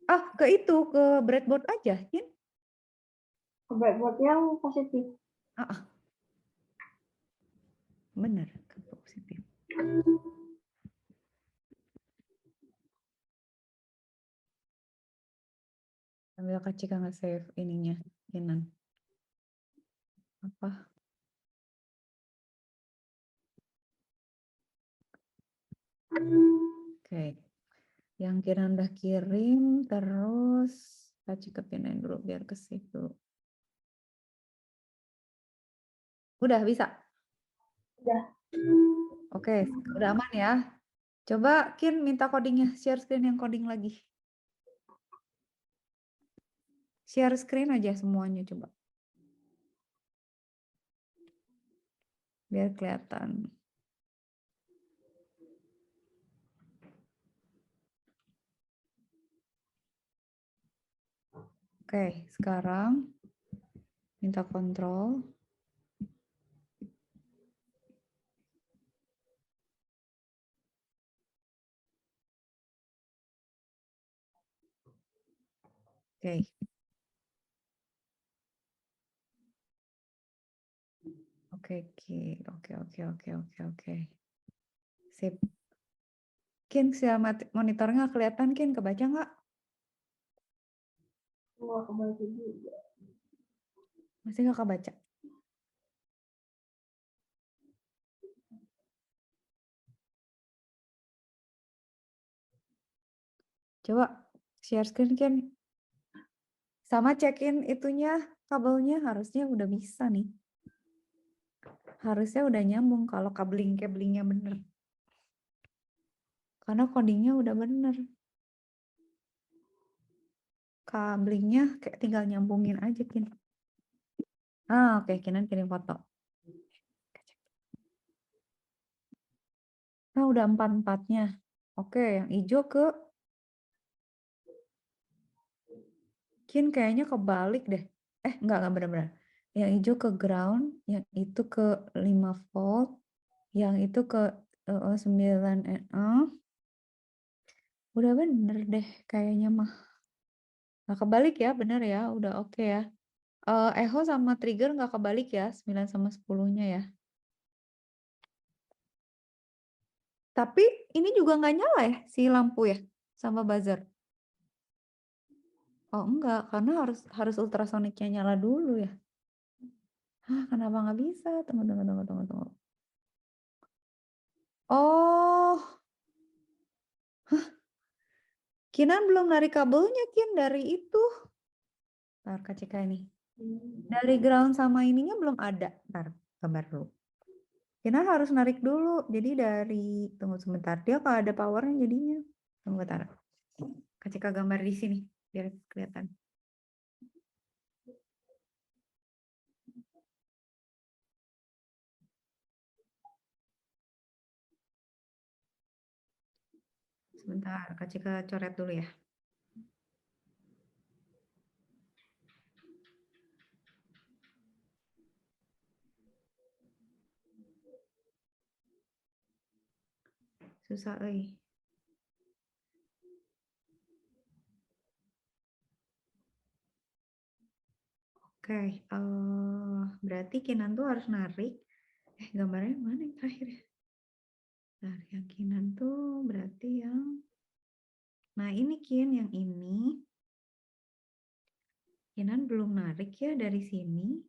Ah, ke itu, ke breadboard aja, Kin. Ke breadboard yang positif. Bener, ke positif. Sambil Kak Cika nge-save ininya, Kinan. Apa? Oke. Yang Kinan udah kirim, terus Kak Cika pindahin dulu biar ke save dulu. Udah bisa? Udah. Oke, udah aman ya. Coba Kin minta codingnya, share screen yang coding lagi. Share screen aja semuanya coba. Biar kelihatan. Oke, sekarang minta kontrol. Oke. Oke. Sip. Kin, monitornya nggak kelihatan, Kin. Kebaca nggak? Nggak kebaca juga. Masih nggak kebaca? Coba share screen, Kin. Sama cekin itunya, kabelnya harusnya udah bisa nih. Harusnya udah nyambung kalau kablingnya bener. Karena codingnya udah bener. Kablingnya kayak tinggal nyambungin aja, Kin. Oke, Kinan kirim foto. Nah, udah 4-4-nya. Oke, yang hijau ke Kin kayaknya kebalik deh. Enggak benar-benar. Yang hijau ke ground, yang itu ke 5 volt, yang itu ke 9 Udah bener deh kayaknya mah. Nggak kebalik ya, bener ya, udah oke ya. Echo sama trigger nggak kebalik ya, 9 sama 10-nya ya. Tapi ini juga nggak nyala ya, si lampu ya, sama buzzer. Oh enggak, karena harus ultrasonicnya nyala dulu ya. Kenapa nggak bisa? Tunggu. Oh, Kinan belum narik kabelnya, Kin, dari itu. Ntar, Kak Cika ini. Dari ground sama ininya belum ada. Ntar, gambar dulu. Kinan harus narik dulu. Jadi tunggu sebentar. Dia kalau ada powernya jadinya. Tunggu bentar. Kak Cika gambar di sini, biar kelihatan. Sebentar, Kak Cika coret dulu ya. Susah, Oke, berarti Kinan tuh harus narik. Gambarnya mana yang terakhir ya? Nah, yang Kinan tuh berarti yang... Nah, ini Kin, yang ini. Kinan belum narik ya dari sini.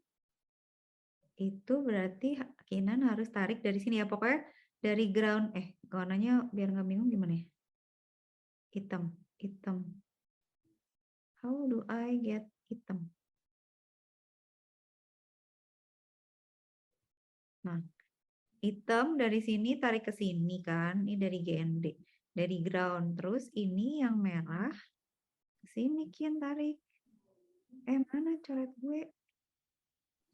Itu berarti Kinan harus tarik dari sini ya. Pokoknya dari ground, warnanya biar nggak bingung gimana ya? Hitam. How do I get hitam? Nah, hitam dari sini tarik ke sini kan. Ini dari GND. Dari ground. Terus ini yang merah. Ke sini Kin tarik. Mana coret gue?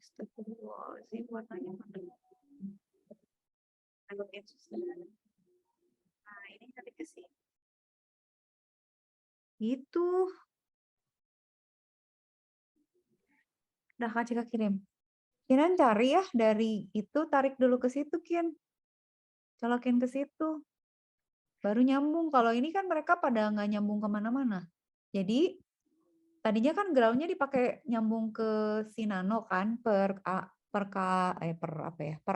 Astagfirullahaladzim, warnanya mana? Nah, ini tarik ke sini. Gitu. Udah Kak Cika kirim. Kinan cari ya dari itu, tarik dulu ke situ Kin. colokin ke situ. Baru nyambung. Kalau ini kan mereka pada nggak nyambung kemana-mana. Jadi tadinya kan groundnya dipakai nyambung ke si nano kan per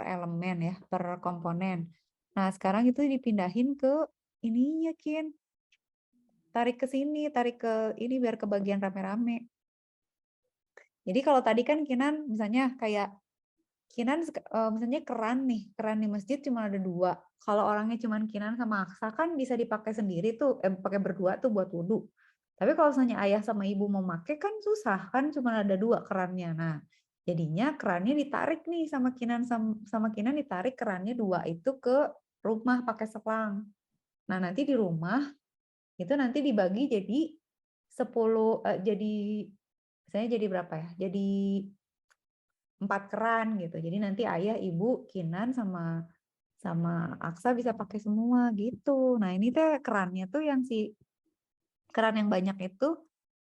elemen ya, per komponen. Nah sekarang itu dipindahin ke ininya Kin. Tarik ke sini, tarik ke ini biar ke bagian rame-rame. Jadi kalau tadi kan Kinan misalnya kayak Kinan misalnya keran di masjid cuma ada 2. Kalau orangnya cuma Kinan sama Aksa kan bisa dipakai sendiri tuh, pakai berdua tuh buat wudhu. Tapi kalau misalnya ayah sama ibu mau pakai kan susah kan cuma ada 2 kerannya. Nah jadinya kerannya ditarik nih sama Kinan sama Kinan ditarik kerannya 2 itu ke rumah pakai selang. Nah nanti di rumah itu nanti dibagi jadi 10 jadi misalnya jadi berapa ya? Jadi 4 keran gitu. Jadi nanti ayah, ibu, Kinan sama Aksa bisa pakai semua gitu. Nah, ini teh kerannya tuh yang keran yang banyak itu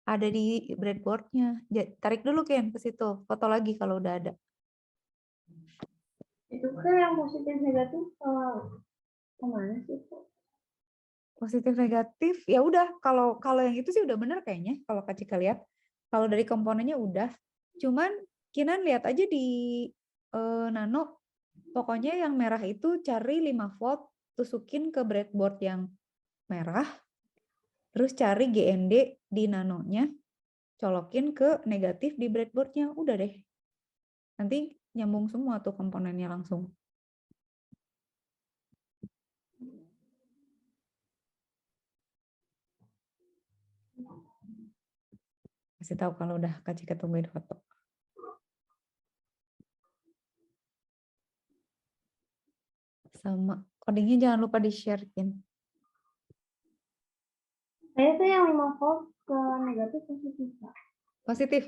ada di breadboard-nya. Tarik dulu Ken ke situ. Foto lagi kalau udah ada. Itu kan yang positif negatif kemana sih Kak? Positif negatif ya udah kalau yang itu sih udah bener kayaknya kalau Kak Cika lihat. Kalau dari komponennya udah. Cuman Kinan lihat aja di nano pokoknya yang merah itu cari 5 volt tusukin ke breadboard yang merah. Terus cari GND di nanonya, colokin ke negatif di breadboardnya, udah deh. Nanti nyambung semua tuh komponennya langsung. Kasih tahu kalau udah Kak Cika tungguin foto. Sama codingnya jangan lupa di-share-in. Saya tuh yang 5 volt ke negatif positif Kak. Positif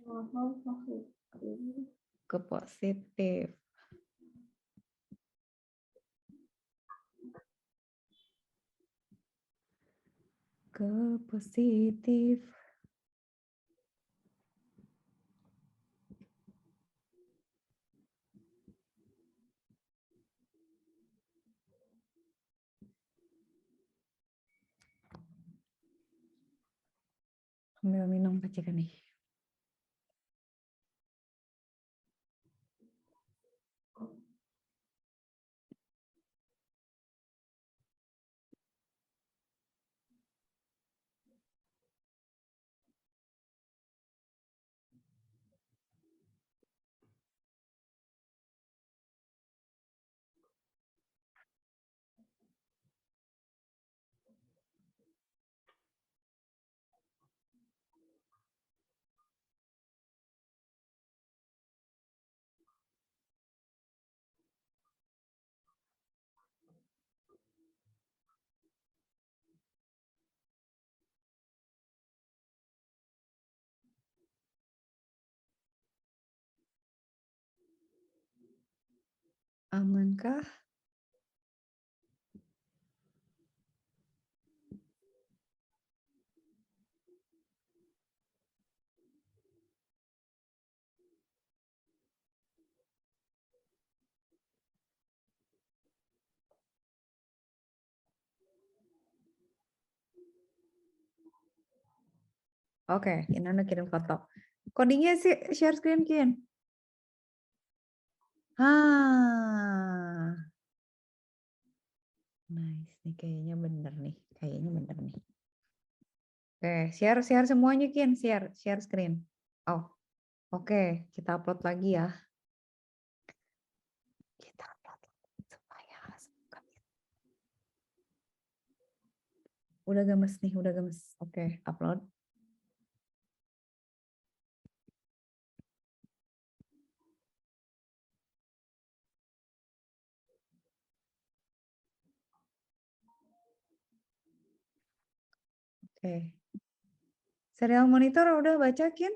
5 volt positif. ke positif. Ke positif. Ambil minum Kak Cika nih. Amankah? Oke, ini udah kirim foto. Codingnya sih share screen Kin. Nice nih kayaknya bener nih. Oke, share semuanya Kin, share screen. Oh, oke, kita upload lagi ya. Kita upload supaya udah gemes nih, udah gemes. Oke, upload. Oke. Serial monitor udah baca Kin?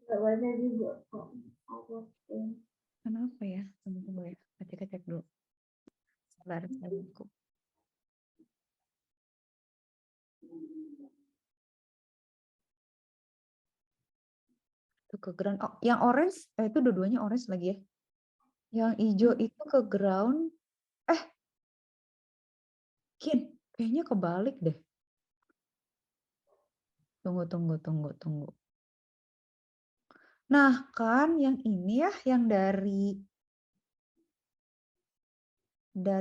Nggak baca juga kok. Kenapa ya? Tunggu ya. Cek dulu. Sebentar, saya buku. Tuh ke ground. Oh, yang orange, itu dua-duanya orange lagi ya. Yang hijau itu ke ground. Kin, kayaknya kebalik deh. Tunggu. Nah, kan yang ini ya, yang dari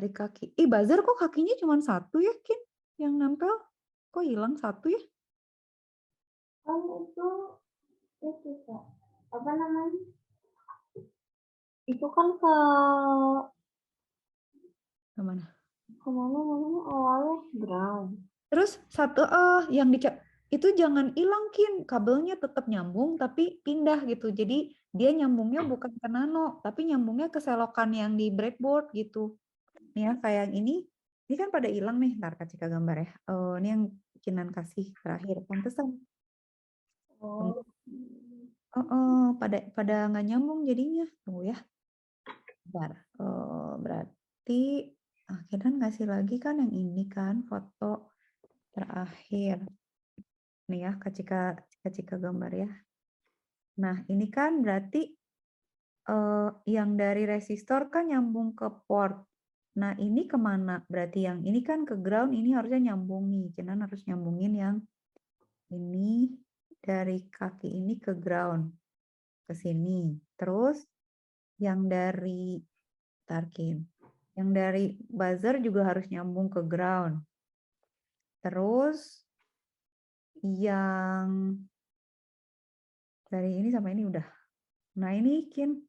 kaki. Buzzer kok kakinya cuma satu ya, Kin? Yang nempel. Kok hilang satu ya? Kan itu Kak. Apa namanya? Itu kan Kemana? kemana namanya awalnya ground. Terus satu yang itu jangan hilang, Kin. Kabelnya tetap nyambung tapi pindah gitu. Jadi dia nyambungnya bukan ke nano, tapi nyambungnya ke selokan yang di breadboard gitu. Nih ya, kayak yang ini. Ini kan pada hilang nih. Ntar kasih ke gambar ya. Ini yang Kinan kasih terakhir. Pantesan. Oh, Pada nggak nyambung jadinya. Tunggu ya. Bentar. Berarti Kinan ngasih lagi kan yang ini kan foto terakhir. Nih ya, Kak gambar ya. Nah, ini kan berarti yang dari resistor kan nyambung ke port. Nah, ini kemana? Berarti yang ini kan ke ground, ini harusnya nyambung nih. Kinan harus nyambungin yang ini dari kaki ini ke ground. Ke sini. Terus yang dari Tarkin. Yang dari buzzer juga harus nyambung ke ground. Terus yang dari ini sama ini udah. Nah, ini Kin.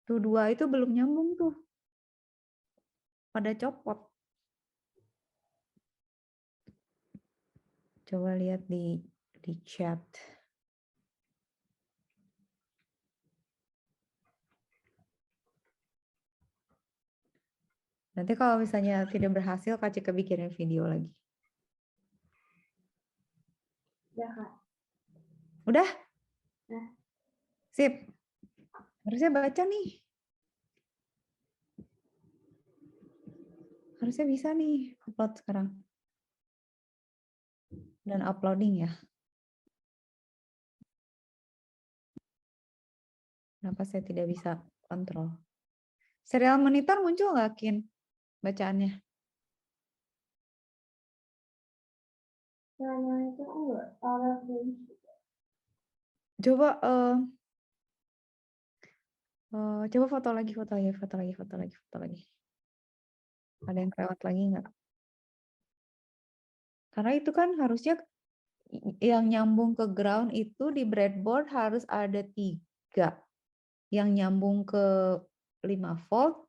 Tuh dua itu belum nyambung tuh. Pada copot. Coba lihat di chat. Nanti kalau misalnya tidak berhasil, Kak Cika bikinin video lagi. ya Kak. Udah? Nah. Sip. Harusnya baca nih. Harusnya bisa nih upload sekarang. Dan uploading ya. Kenapa saya tidak bisa kontrol? Serial monitor muncul nggak, Kin? Bacaannya. Nah, itu enggak ada Coba coba foto lagi. Ada yang kelewat lagi nggak? Karena itu kan harusnya yang nyambung ke ground itu di breadboard harus ada 3. Yang nyambung ke 5 volt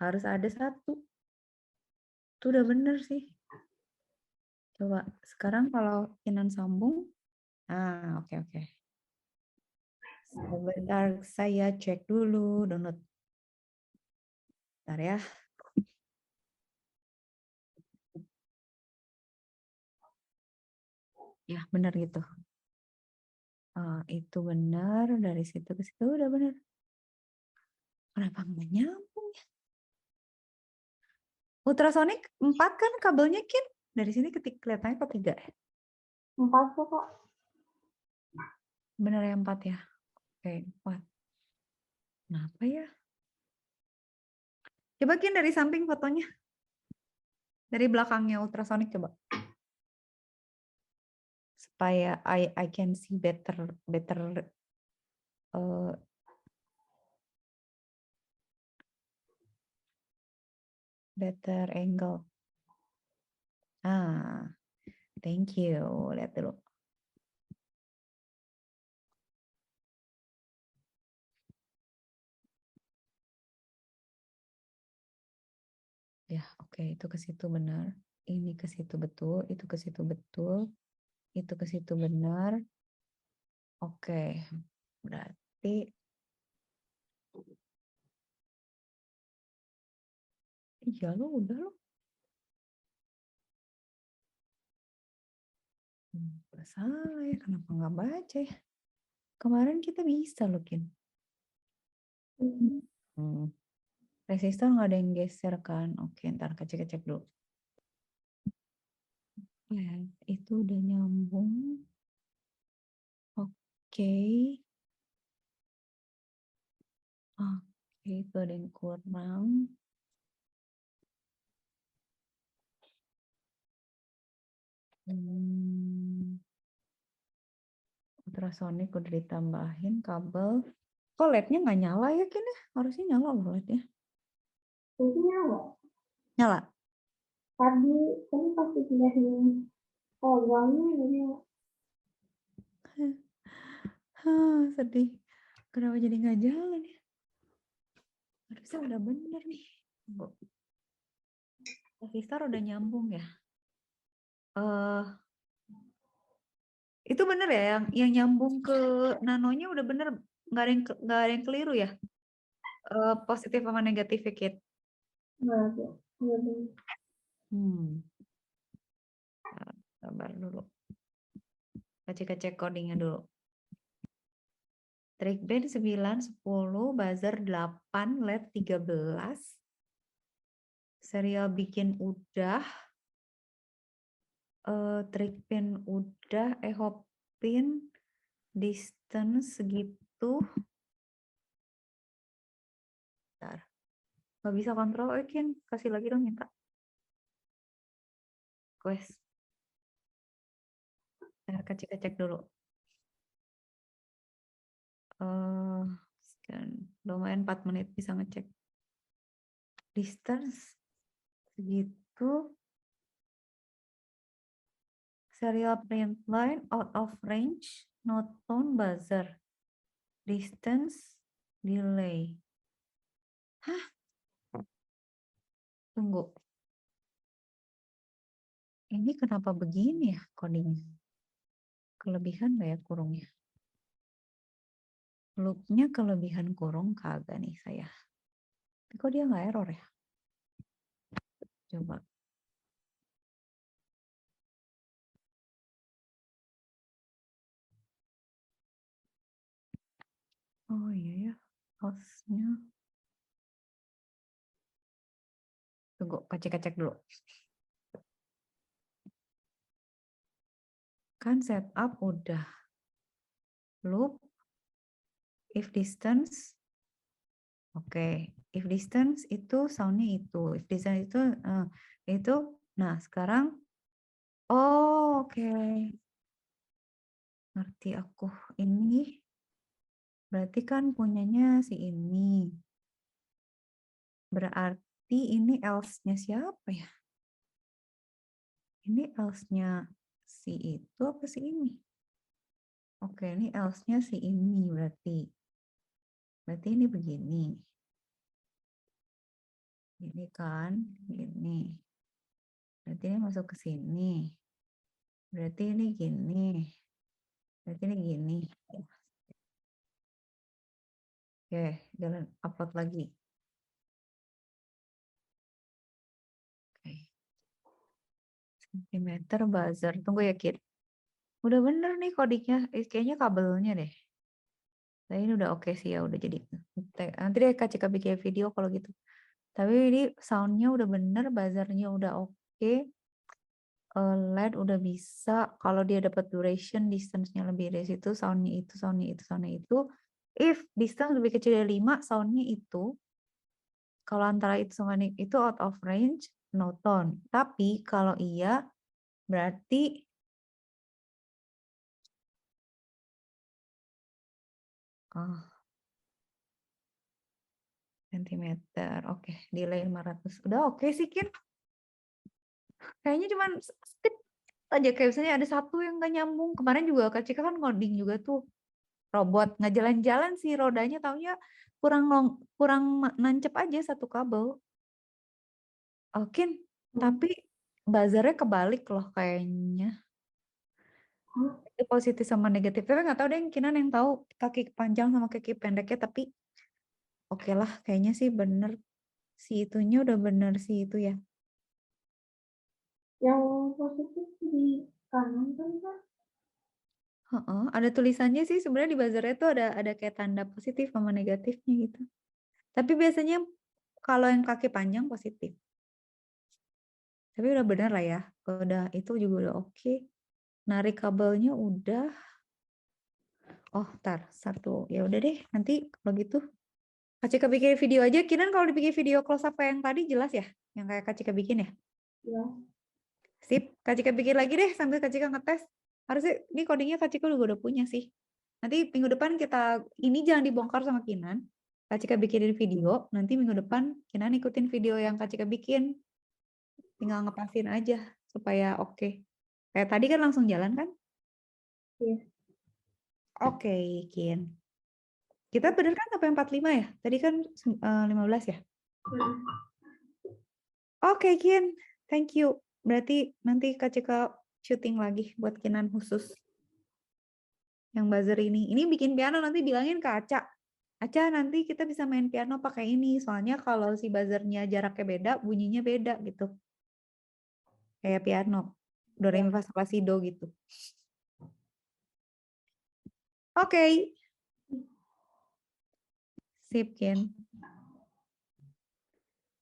harus ada 1. Itu udah bener sih. Coba sekarang kalau Kinan sambung. Oke. Sebentar saya cek dulu download. Bentar ya. Ya, benar gitu. Itu benar, dari situ ke situ udah benar. Kenapa nggak nyambung ya? Ultrasonic 4 kan kabelnya, Kin? Dari sini kelihatannya kok 3 ya? 4 tuh Kak. Benar ya 4 ya? Oke, 4. Kenapa ya? Coba Kin dari samping fotonya. Dari belakangnya ultrasonic coba. Supaya I can see better better angle. Thank you. Lihat dulu. Ya, oke, itu ke situ benar. Ini ke situ betul, itu ke situ betul. Itu ke situ benar. Oke. Berarti iya lo udah lo. Nggak salah ya, kenapa nggak baca ya? Kemarin kita bisa loh, Kin. Resistor nggak ada yang geser kan? Oke, ntar cek dulu. Ya, itu udah nyambung. Oke. Oke, itu ada yang kurang. Ultrasonic udah ditambahin kabel. Kok LED-nya nggak nyala ya, Kin ya? Harusnya nyala loh LED-nya. Intinya nggak. Nyala. Tadi pas dipindahin programnya jadi Sedih. Kenapa jadi nggak jalan ya? Harusnya udah bener nih. Tunggu. Vistar udah nyambung ya. Itu bener ya yang nyambung ke nanonya udah bener, nggak ada yang keliru ya. Positif sama negatif ya, Kit. nggak ada. Sabar dulu. Cek codingnya dulu. Track band 9, 10, buzzer 8, LED 13. Serial bikin udah. Track pin udah, echo pin, distance segitu. Bentar. Gak bisa kontrol, Kin. Kasih lagi dong minta. Quest. Cek dulu. Lumayan 4 menit bisa ngecek. Distance segitu. Serial print line out of range, not tone buzzer. Distance, delay. Hah? Tunggu. Ini kenapa begini ya codingnya? Kelebihan nggak ya kurungnya? Loopnya kelebihan kurung kagak nih saya. Tapi kok dia nggak error ya? Coba. Oh iya ya, hostnya. Tunggu, cek dulu. Kan setup udah. Loop. If distance. Oke. If distance itu soundnya itu. If distance itu. Nah sekarang. Oh oke. Ngerti aku. Ini. Berarti kan punyanya si ini. Berarti ini else-nya siapa ya? Ini else-nya si itu apa si ini? Oke, ini else-nya si ini berarti. Berarti ini begini. Ini kan, ini. Berarti ini masuk ke sini. Berarti ini gini. Berarti ini gini. Oke, jalan upload lagi. Oke. Sentimeter buzzer. Tunggu ya, Kit. Udah bener nih codingnya. Kayaknya kabelnya deh. Nah, ini udah oke sih ya, udah jadi. Nanti deh Kak Cika bikin video kalau gitu. Tapi ini soundnya udah bener, buzzernya udah oke. LED udah bisa. Kalau dia dapat duration, distance-nya lebih dari situ, soundnya itu, soundnya itu, soundnya itu. If distance lebih kecil dari 5, soundnya itu. Kalau antara itu sama itu out of range, no tone. Tapi kalau iya, berarti sentimeter. Oke, delay 500. Udah oke sih, Kin. Kayaknya cuman sedikit aja, kayak misalnya ada satu yang nggak nyambung. Kemarin juga Kak Cika kan ngoding juga tuh. Robot nggak jalan-jalan sih rodanya, taunya kurang nancep aja satu kabel. Oke, tapi buzzernya kebalik loh kayaknya. Itu positif sama negatif. Tapi nggak tahu deh, Kinan yang tahu kaki panjang sama kaki pendeknya. Tapi oke lah, kayaknya sih bener. Si itunya udah bener sih itu ya. Yang positif di kanan kan Kak? Ada tulisannya sih sebenarnya di buzzernya tuh ada kayak tanda positif sama negatifnya gitu. Tapi biasanya kalau yang kaki panjang positif. Tapi udah bener lah ya. Udah itu juga udah oke. Narik kabelnya udah. Oh, ntar satu. Ya udah deh, nanti kalau gitu Kak Cika bikin video aja. Kinan kalau dibikin video close up kayak yang tadi jelas ya? Yang kayak Kak Cika bikin ya? Ya. Sip, Kak Cika bikin lagi deh sambil Kak Cika ngetes. Harusnya ini codingnya Kak Cika juga udah punya sih. Nanti minggu depan ini jangan dibongkar sama Kinan. Kak Cika bikinin video, nanti minggu depan Kinan ikutin video yang Kak Cika bikin. Tinggal ngepasin aja supaya oke. Kayak tadi kan langsung jalan kan? Iya. Oke, Kin. Kita bener kan sampai 45 ya? Tadi kan 15 ya? Oke, Kin. Thank you. Berarti nanti Kak Cika syuting lagi buat Kinan khusus. Yang buzzer ini. Ini bikin piano nanti bilangin ke Aca. Aca nanti kita bisa main piano pakai ini. Soalnya kalau si buzzernya jaraknya beda, bunyinya beda gitu. Kayak piano. Do, re, mi, fa, sol, la, si, do gitu. Oke. Sip, Kin.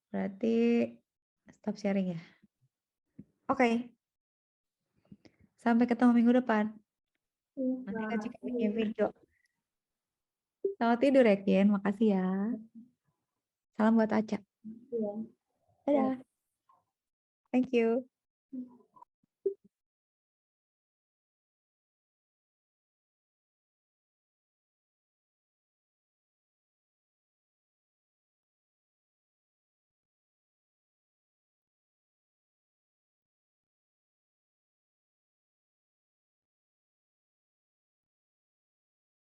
Berarti stop sharing ya. Oke. Sampai ketemu minggu depan. Nanti Kak Cika bikin video. Selamat tidur ya, Kin. Makasih ya. Salam buat Aca. Iya. Dadah. Thank you.